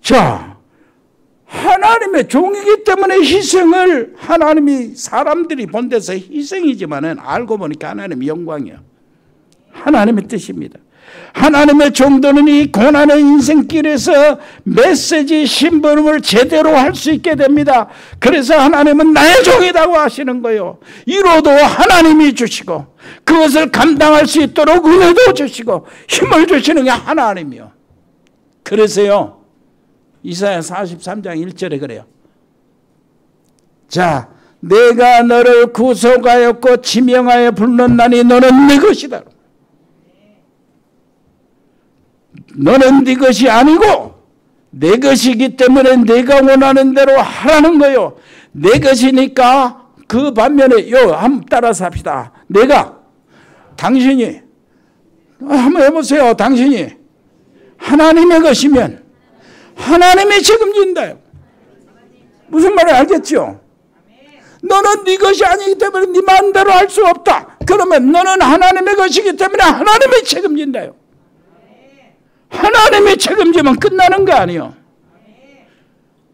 자, 하나님의 종이기 때문에 희생을 하나님이 사람들이 본 데서 희생이지만은 알고 보니까 하나님의 영광이요. 하나님의 뜻입니다. 하나님의 종들은 이 고난의 인생길에서 메시지 심부름을 제대로 할 수 있게 됩니다. 그래서 하나님은 나의 종이라고 하시는 거예요. 이로도 하나님이 주시고 그것을 감당할 수 있도록 은혜도 주시고 힘을 주시는 게 하나님이요. 그래서요 이사야 43장 1절에 그래요. 자, 내가 너를 구속하였고 지명하여 불렀나니 너는 네 것이다. 너는 네 것이 아니고 내 것이기 때문에 내가 원하는 대로 하라는 거요. 내 것이니까 그 반면에 한번 따라서 합시다. 내가 당신이 한번 해보세요. 당신이 하나님의 것이면 하나님이 책임진다요. 무슨 말인지 알겠죠? 너는 네 것이 아니기 때문에 네 마음대로 할 수 없다. 그러면 너는 하나님의 것이기 때문에 하나님이 책임진다요. 하나님이 책임지면 끝나는 거 아니에요.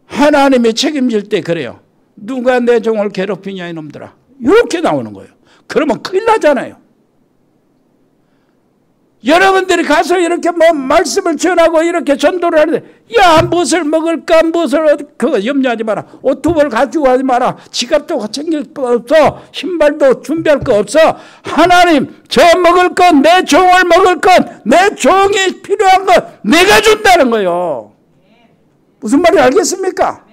하나님이 책임질 때 그래요. 누가 내 종을 괴롭히냐 이놈들아. 이렇게 나오는 거예요. 그러면 큰일 나잖아요. 여러분들이 가서 이렇게 말씀을 전하고 이렇게 전도를 하는데 야 무엇을 먹을까 무엇을 그거 염려하지 마라. 옷두벌 가지고 하지 마라. 지갑도 챙길 거 없어. 신발도 준비할 거 없어. 하나님 저 먹을 것 내 종을 먹을 것 내 종이 필요한 것 내가 준다는 거예요. 무슨 말인지 알겠습니까?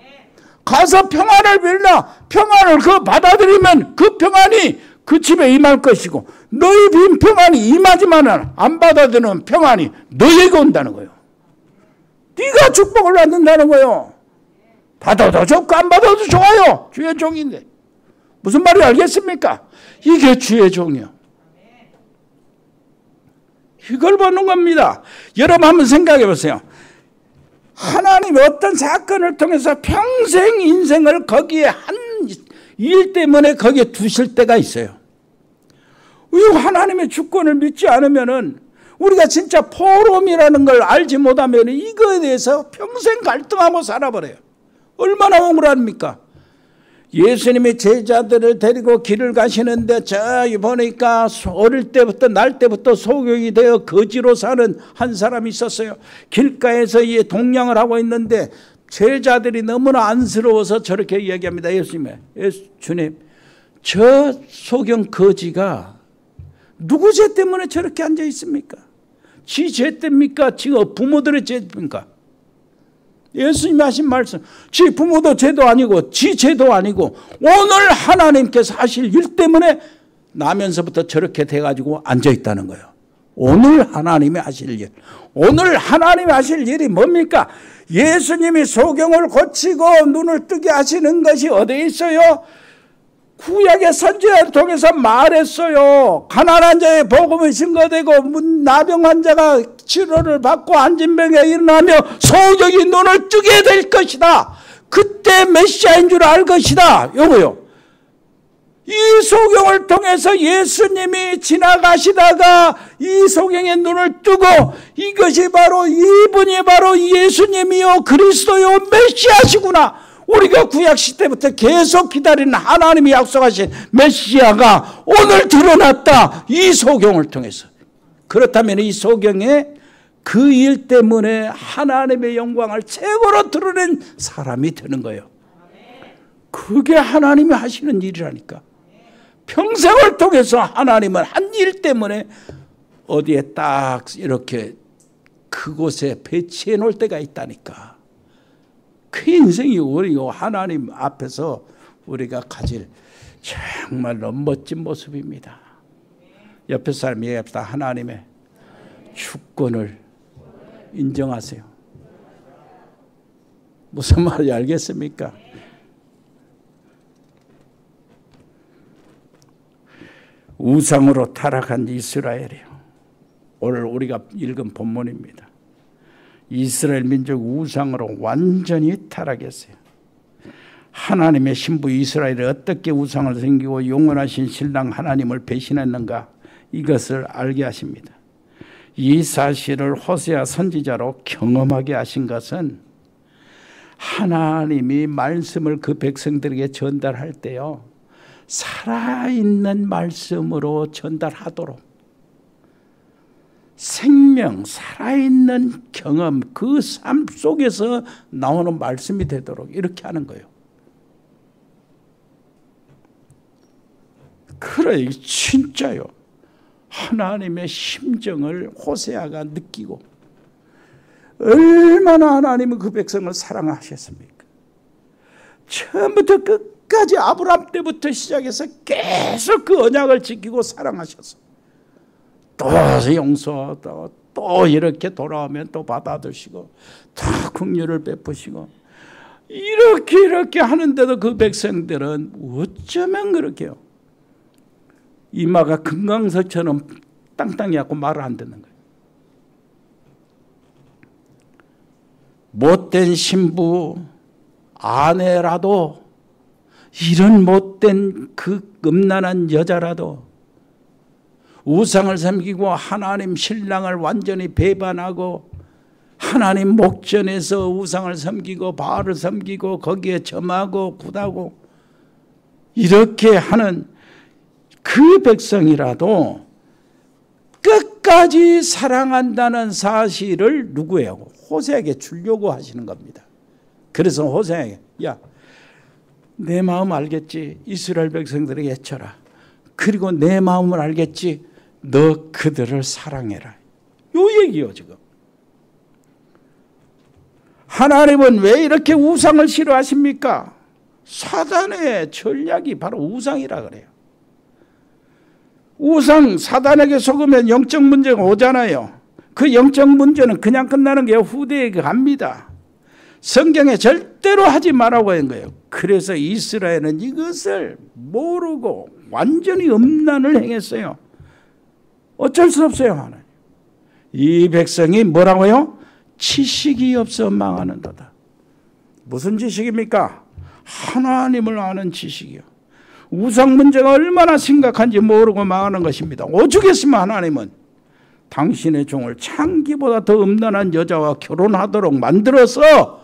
가서 평안을 빌라. 평안을 그 받아들이면 그 평안이 그 집에 임할 것이고 너희 빈 평안이 임하지만 안 받아들이는 평안이 너희에게 온다는 거예요. 네가 축복을 받는다는 거예요. 받아도 좋고 안 받아도 좋아요. 주의 종인데. 무슨 말인지 알겠습니까? 이게 주의 종이요. 이걸 보는 겁니다. 여러분 한번 생각해 보세요. 하나님이 어떤 사건을 통해서 평생 인생을 거기에 한 일 때문에 거기에 두실 때가 있어요. 하나님의 주권을 믿지 않으면은 우리가 진짜 포럼이라는 걸 알지 못하면 이거에 대해서 평생 갈등하고 살아버려요. 얼마나 억울합니까? 예수님이 제자들을 데리고 길을 가시는데 저기 보니까 어릴 때부터 날 때부터 소경이 되어 거지로 사는 한 사람이 있었어요. 길가에서 이 동냥을 하고 있는데 제자들이 너무나 안쓰러워서 저렇게 이야기합니다. 주님 저 소경 거지가 누구 죄 때문에 저렇게 앉아 있습니까? 지 죄 때입니까? 지금 부모들의 죄입니까? 예수님이 하신 말씀, 지 부모도 죄도 아니고 지 죄도 아니고 오늘 하나님께서 하실 일 때문에 나면서부터 저렇게 돼가지고 앉아있다는 거예요. 오늘 하나님이 하실 일. 오늘 하나님이 하실 일이 뭡니까? 예수님이 소경을 고치고 눈을 뜨게 하시는 것이 어디에 있어요? 구약의 선지자를 통해서 말했어요. 가난한 자의 복음이 증거되고 나병 자가 치료를 받고 안진병에 일어나며 소경이 눈을 뜨게 될 것이다. 그때 메시아인 줄 알 것이다. 요거요. 이 소경을 통해서 예수님이 지나가시다가 이 소경의 눈을 뜨고 이것이 바로 이분이 바로 예수님이요 그리스도요 메시아시구나. 우리가 구약시대부터 계속 기다리는 하나님이 약속하신 메시아가 오늘 드러났다. 이 소경을 통해서. 그렇다면 이 소경에 그 일 때문에 하나님의 영광을 최고로 드러낸 사람이 되는 거예요. 그게 하나님이 하시는 일이라니까. 평생을 통해서 하나님은 한 일 때문에 어디에 딱 이렇게 그곳에 배치해 놓을 때가 있다니까. 그 인생이 우리 하나님 앞에서 우리가 가질 정말로 멋진 모습입니다. 옆에 사람 얘기합시다. 하나님의 주권을 인정하세요. 무슨 말인지 알겠습니까? 우상으로 타락한 이스라엘이요. 오늘 우리가 읽은 본문입니다. 이스라엘 민족 우상으로 완전히 타락했어요. 하나님의 신부 이스라엘이 어떻게 우상을 섬기고 영원하신 신랑 하나님을 배신했는가 이것을 알게 하십니다. 이 사실을 호세아 선지자로 경험하게 하신 것은 하나님이 말씀을 그 백성들에게 전달할 때요, 살아있는 말씀으로 전달하도록, 생명, 살아있는 경험, 그 삶 속에서 나오는 말씀이 되도록 이렇게 하는 거예요. 그래, 진짜요. 하나님의 심정을 호세아가 느끼고, 얼마나 하나님은 그 백성을 사랑하셨습니까? 처음부터 끝까지 아브라함 때부터 시작해서 계속 그 언약을 지키고 사랑하셔서, 또 용서하고 또 이렇게 돌아오면 또 받아주시고 다 긍휼을 베푸시고, 이렇게 하는데도 그 백성들은 어쩌면 그렇게요, 이마가 금강석처럼 땅땅이 갖고 말을 안 듣는 거예요. 못된 신부 아내라도, 이런 못된 그 음란한 여자라도 우상을 섬기고 하나님 신랑을 완전히 배반하고 하나님 목전에서 우상을 섬기고 바알을 섬기고 거기에 점하고 굿하고 이렇게 하는 그 백성이라도 끝까지 사랑한다는 사실을 누구예요? 호세에게 주려고 하시는 겁니다. 그래서 호세에게, 야, 내 마음 알겠지? 이스라엘 백성들에게 외쳐라. 그리고 내 마음을 알겠지? 너 그들을 사랑해라. 요 얘기요 지금. 하나님은 왜 이렇게 우상을 싫어하십니까? 사단의 전략이 바로 우상이라 그래요. 우상, 사단에게 속으면 영적 문제가 오잖아요. 그 영적 문제는 그냥 끝나는 게 후대에 갑니다. 성경에 절대로 하지 말라고 한 거예요. 그래서 이스라엘은 이것을 모르고 완전히 음란을 행했어요. 어쩔 수 없어요. 하나님. 이 백성이 뭐라고요? 지식이 없어 망하는도다. 무슨 지식입니까? 하나님을 아는 지식이요. 우상 문제가 얼마나 심각한지 모르고 망하는 것입니다. 오죽했으면 하나님은 당신의 종을 창기보다 더 음란한 여자와 결혼하도록 만들어서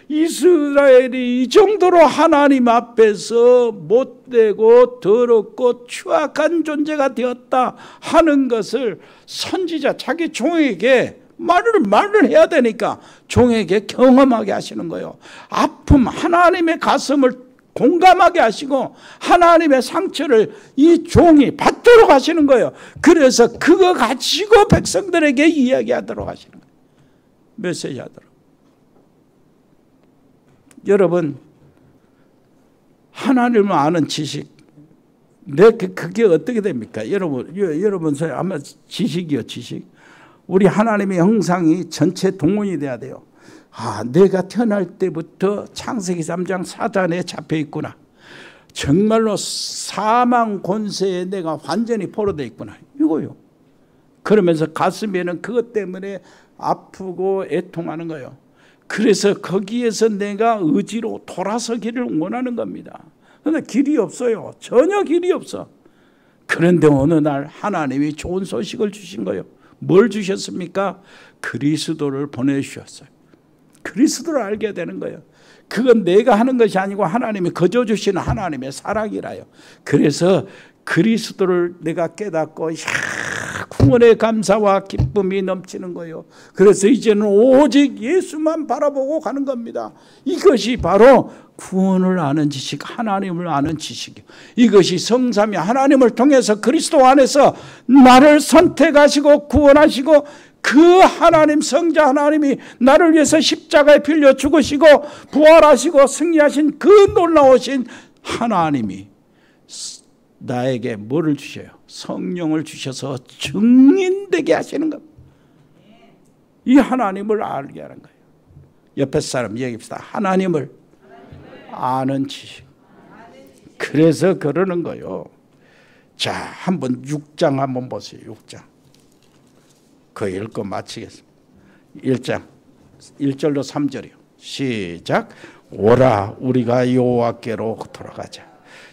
이스라엘이 이 정도로 하나님 앞에서 못되고 더럽고 추악한 존재가 되었다 하는 것을 선지자 자기 종에게 말을 해야 되니까 종에게 경험하게 하시는 거예요. 아픔, 하나님의 가슴을 공감하게 하시고 하나님의 상처를 이 종이 받도록 하시는 거예요. 그래서 그거 가지고 백성들에게 이야기하도록 하시는 거예요. 메시지 하도록. 여러분, 하나님을 아는 지식, 그게 어떻게 됩니까? 여러분 아마 지식이요, 지식. 우리 하나님의 형상이 전체 동원이 돼야 돼요. 아, 내가 태어날 때부터 창세기 3장 사단에 잡혀 있구나. 정말로 사망 권세에 내가 완전히 포로되어 있구나. 이거요. 그러면서 가슴에는 그것 때문에 아프고 애통하는 거예요. 그래서 거기에서 내가 의지로 돌아서기를 원하는 겁니다. 그런데 길이 없어요. 전혀 길이 없어. 그런데 어느 날 하나님이 좋은 소식을 주신 거예요. 뭘 주셨습니까? 그리스도를 보내주셨어요. 그리스도를 알게 되는 거예요. 그건 내가 하는 것이 아니고 하나님이 거저 주시는 하나님의 사랑이라요. 그래서 그리스도를 내가 깨닫고 구원의 감사와 기쁨이 넘치는 거예요. 그래서 이제는 오직 예수만 바라보고 가는 겁니다. 이것이 바로 구원을 아는 지식, 하나님을 아는 지식이에요. 이것이 성삼위 하나님을 통해서 그리스도 안에서 나를 선택하시고 구원하시고 그 하나님, 성자 하나님이 나를 위해서 십자가에 빌려 죽으시고 부활하시고 승리하신 그 놀라우신 하나님이 나에게 뭐를 주셔요? 성령을 주셔서 증인되게 하시는 겁니다. 이 하나님을 알게 하는 거예요. 옆에 사람 얘기합시다. 하나님을 아는 지식. 그래서 그러는 거예요. 자, 한번 6장 한번 보세요. 6장. 그 읽고 마치겠습니다. 1장 1절로 3절이요. 시작. 오라 우리가 여호와께로 돌아가자.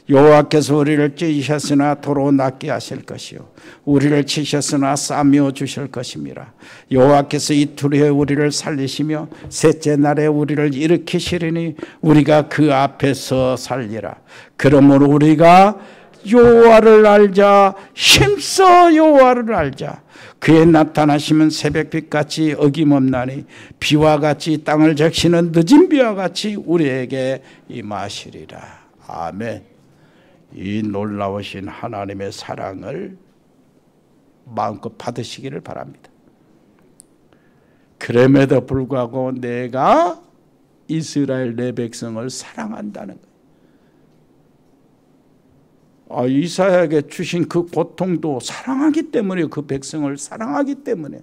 여호와께서 우리를 찢으셨으나 도로 낫게 하실 것이요 우리를 치셨으나 싸매어 주실 것입니다. 여호와께서 이틀 후에 우리를 살리시며 셋째 날에 우리를 일으키시리니 우리가 그 앞에서 살리라. 그러므로 우리가 여호와를 알자. 힘써 여호와를 알자. 그의 나타나시면 새벽빛같이 어김없나니 비와 같이 땅을 적시는 늦은 비와 같이 우리에게 임하시리라. 아멘. 이 놀라우신 하나님의 사랑을 마음껏 받으시기를 바랍니다. 그럼에도 불구하고 내가 이스라엘 내 백성을 사랑한다는 거예요. 이사야에게 주신 그 고통도 사랑하기 때문에, 그 백성을 사랑하기 때문에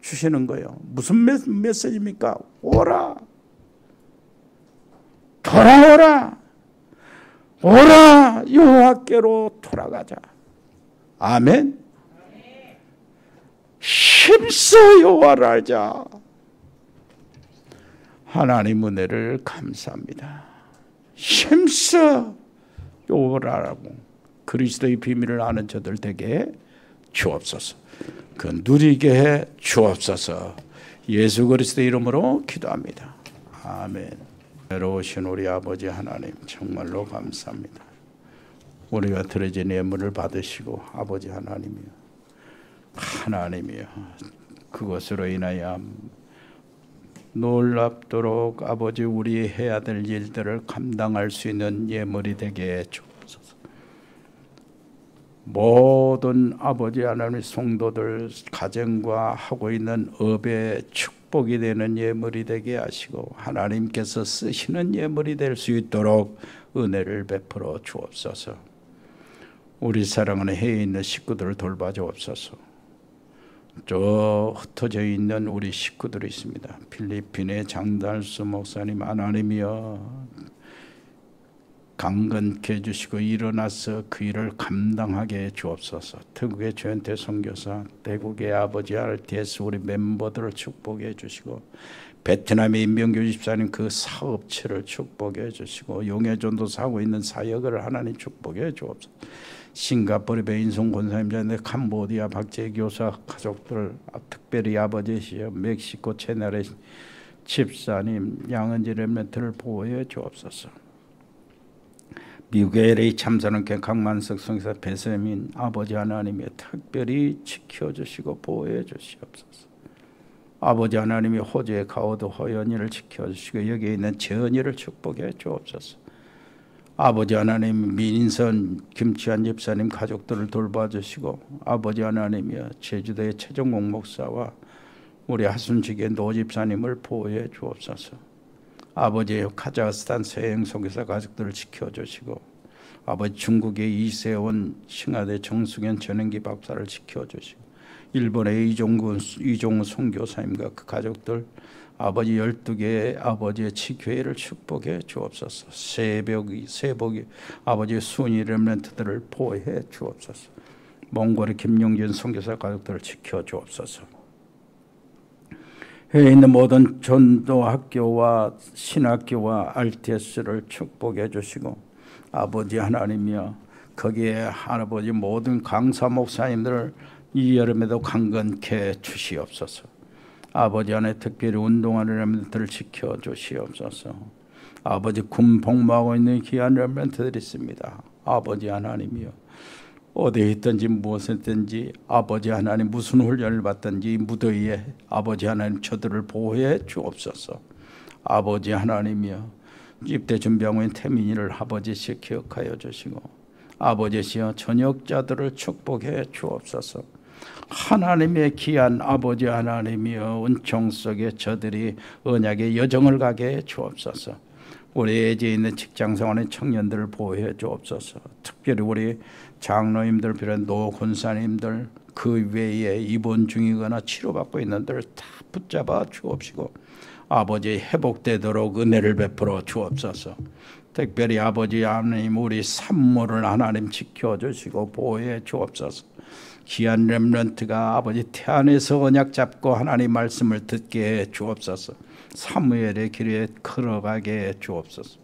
주시는 거예요. 무슨 메시지입니까? 오라, 돌아오라, 오라, 여호와께로 돌아가자. 아멘. 힘써 여호와를 알자. 하나님 은혜를 감사합니다. 힘써 여호와를 알고 그리스도의 비밀을 아는 저들 되게 주옵소서. 그 누리게 해 주옵소서. 예수 그리스도의 이름으로 기도합니다. 아멘. 외로우신 우리 아버지 하나님 정말로 감사합니다. 우리가 드려진 예물을 받으시고 아버지 하나님이여 그것으로 인하여 놀랍도록 아버지 우리 해야 될 일들을 감당할 수 있는 예물이 되게 주옵소서. 모든 아버지 하나님의 성도들 가정과 하고 있는 업의 축복이 되는 예물이 되게 하시고 하나님께서 쓰시는 예물이 될 수 있도록 은혜를 베풀어 주옵소서. 우리 사랑하는 해에 있는 식구들을 돌봐 주옵소서. 저 흩어져 있는 우리 식구들이 있습니다. 필리핀의 장달수 목사님 하나님이여 강건케 해주시고 일어나서 그 일을 감당하게 해 주옵소서. 태국의 조현태 선교사, 대국의 아버지 RTS 우리 멤버들을 축복해 주시고 베트남의 임병규 집사님 그 사업체를 축복해 주시고 용해전도사 하고 있는 사역을 하나님 축복해 주옵소서. 싱가포르 배인송 권사님자인데 캄보디아 박재 교사 가족들 특별히 아버지시여 멕시코 채널의 집사님 양은지 렘멘트를 보호해 주옵소서. 미국의 LA 참사는교 강만석 성사 배세민 아버지 하나님이 특별히 지켜주시고 보호해 주시옵소서. 아버지 하나님이 호주의 가오드 허연이를 지켜주시고 여기에 있는 재언이를 축복해 주옵소서. 아버지 하나님 민선 김치환 집사님 가족들을 돌봐주시고 아버지 하나님이여 제주도의 최종공 목사와 우리 하순직의 노 집사님을 보호해 주옵소서. 아버지 카자흐스탄 서행 선교사 가족들을 지켜주시고 아버지 중국의 이세원 싱하대 정수견 전행기 박사를 지켜주시고 일본의 이종우 선교사님과 그 가족들 아버지 12개의 아버지의 지교회를 축복해 주옵소서. 세복이 아버지의 순위 렘넌트들을 보호해 주옵소서. 몽골의 김용진 선교사 가족들을 지켜 주옵소서. 해에 있는 모든 전도학교와 신학교와 RTS를 축복해 주시고 아버지 하나님이여 거기에 할아버지 모든 강사 목사님들을 이 여름에도 강건케 주시옵소서. 아버지 안에 특별히 운동하는 렘넌트를 지켜주시옵소서. 아버지 군 복무하고 있는 귀한 렘넌트들이 있습니다. 아버지 하나님이여 어디에 있든지 무엇에 있든지 아버지 하나님 무슨 훈련을 받든지 무더위에 아버지 하나님 저들을 보호해 주옵소서. 아버지 하나님이여 입대 준비하고 있는 태민이를 아버지시 기억하여 주시고 아버지시여 전역자들을 축복해 주옵소서. 하나님의 귀한 아버지 하나님이여 은총 속에 저들이 언약의 여정을 가게 해 주옵소서. 우리 애지에 있는 직장생활의 청년들을 보호해 주옵소서. 특별히 우리 장로님들 비롯한 노 권사님들 그 외에 입원 중이거나 치료받고 있는들 다 붙잡아 주옵시고 아버지 회복되도록 은혜를 베풀어 주옵소서. 특별히 아버지 하나님 우리 산모를 하나님 지켜주시고 보호해 주옵소서. 귀한 렘넌트가 아버지 태안에서 언약 잡고 하나님 말씀을 듣게 해 주옵소서. 사무엘의 길에 걸어가게 해 주옵소서.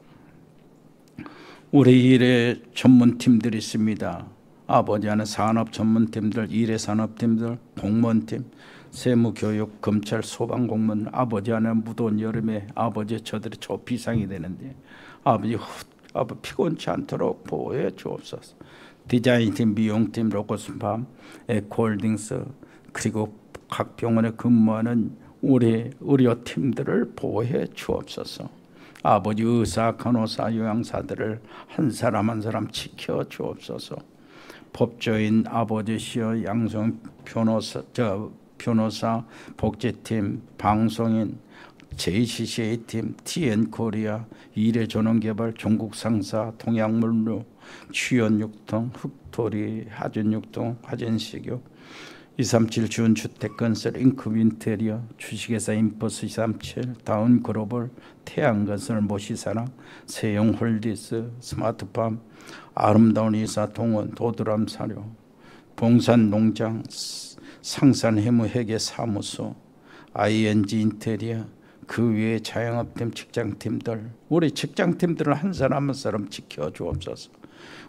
우리 일의 전문팀들이 있습니다. 아버지 하는 산업 전문팀들, 일의 산업팀들, 공무원팀, 세무교육, 검찰, 소방공무원, 아버지 하는 무더운 여름에 아버지 저들이 저 비상이 되는데 아버지 피곤치 않도록 보호해 주옵소서. 디자인팀, 미용팀, 로고스팜, 에코홀딩스 그리고 각 병원에 근무하는 우리 의료팀들을 보호해 주옵소서. 아버지 의사, 간호사, 요양사들을 한 사람 한 사람 지켜 주옵소서. 법조인 아버지시여 양성 변호사, 복지팀, 방송인, JCCA팀, TN코리아, 일해전원개발, 종국상사, 동양물류, 취연육통, 흑토리, 하진육통, 하진식유, 237 주은주택건설, 인크빈테리어, 주식회사 인포스 237, 다운글로벌, 태양건설, 모시사랑, 세용홀디스, 스마트팜, 아름다운 이사 동원, 도드람 사료, 봉산농장, 상산해무회계사무소, ING 인테리어, 그 외에 자영업팀, 직장팀들, 우리 직장팀들을 한 사람 한 사람 지켜주옵소서.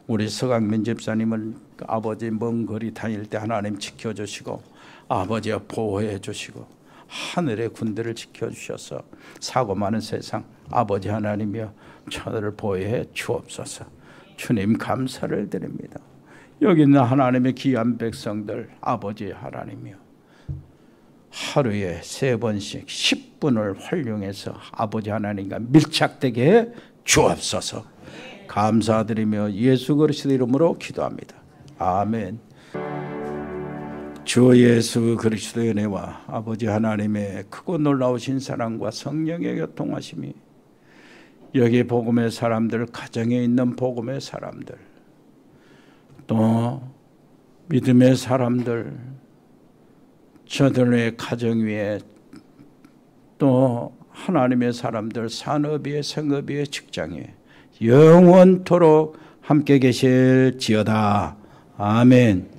우리 서강민 집사님을 아버지 먼 거리 다닐 때 하나님 지켜주시고 아버지와 보호해 주시고 하늘의 군대를 지켜주셔서 사고 많은 세상 아버지 하나님이여 저들을 보호해 주옵소서. 주님 감사를 드립니다. 여기 있는 하나님의 귀한 백성들 아버지 하나님이여 하루에 3번씩 10분을 활용해서 아버지 하나님과 밀착되게 해 주옵소서. 감사드리며 예수 그리스도 이름으로 기도합니다. 아멘. 주 예수 그리스도의 은혜와 아버지 하나님의 크고 놀라우신 사랑과 성령의 교통하심이 여기 복음의 사람들, 가정에 있는 복음의 사람들, 또 믿음의 사람들, 저들의 가정 위에 또 하나님의 사람들, 산업 위에, 생업 위에, 직장에 영원토록 함께 계실지어다. 아멘.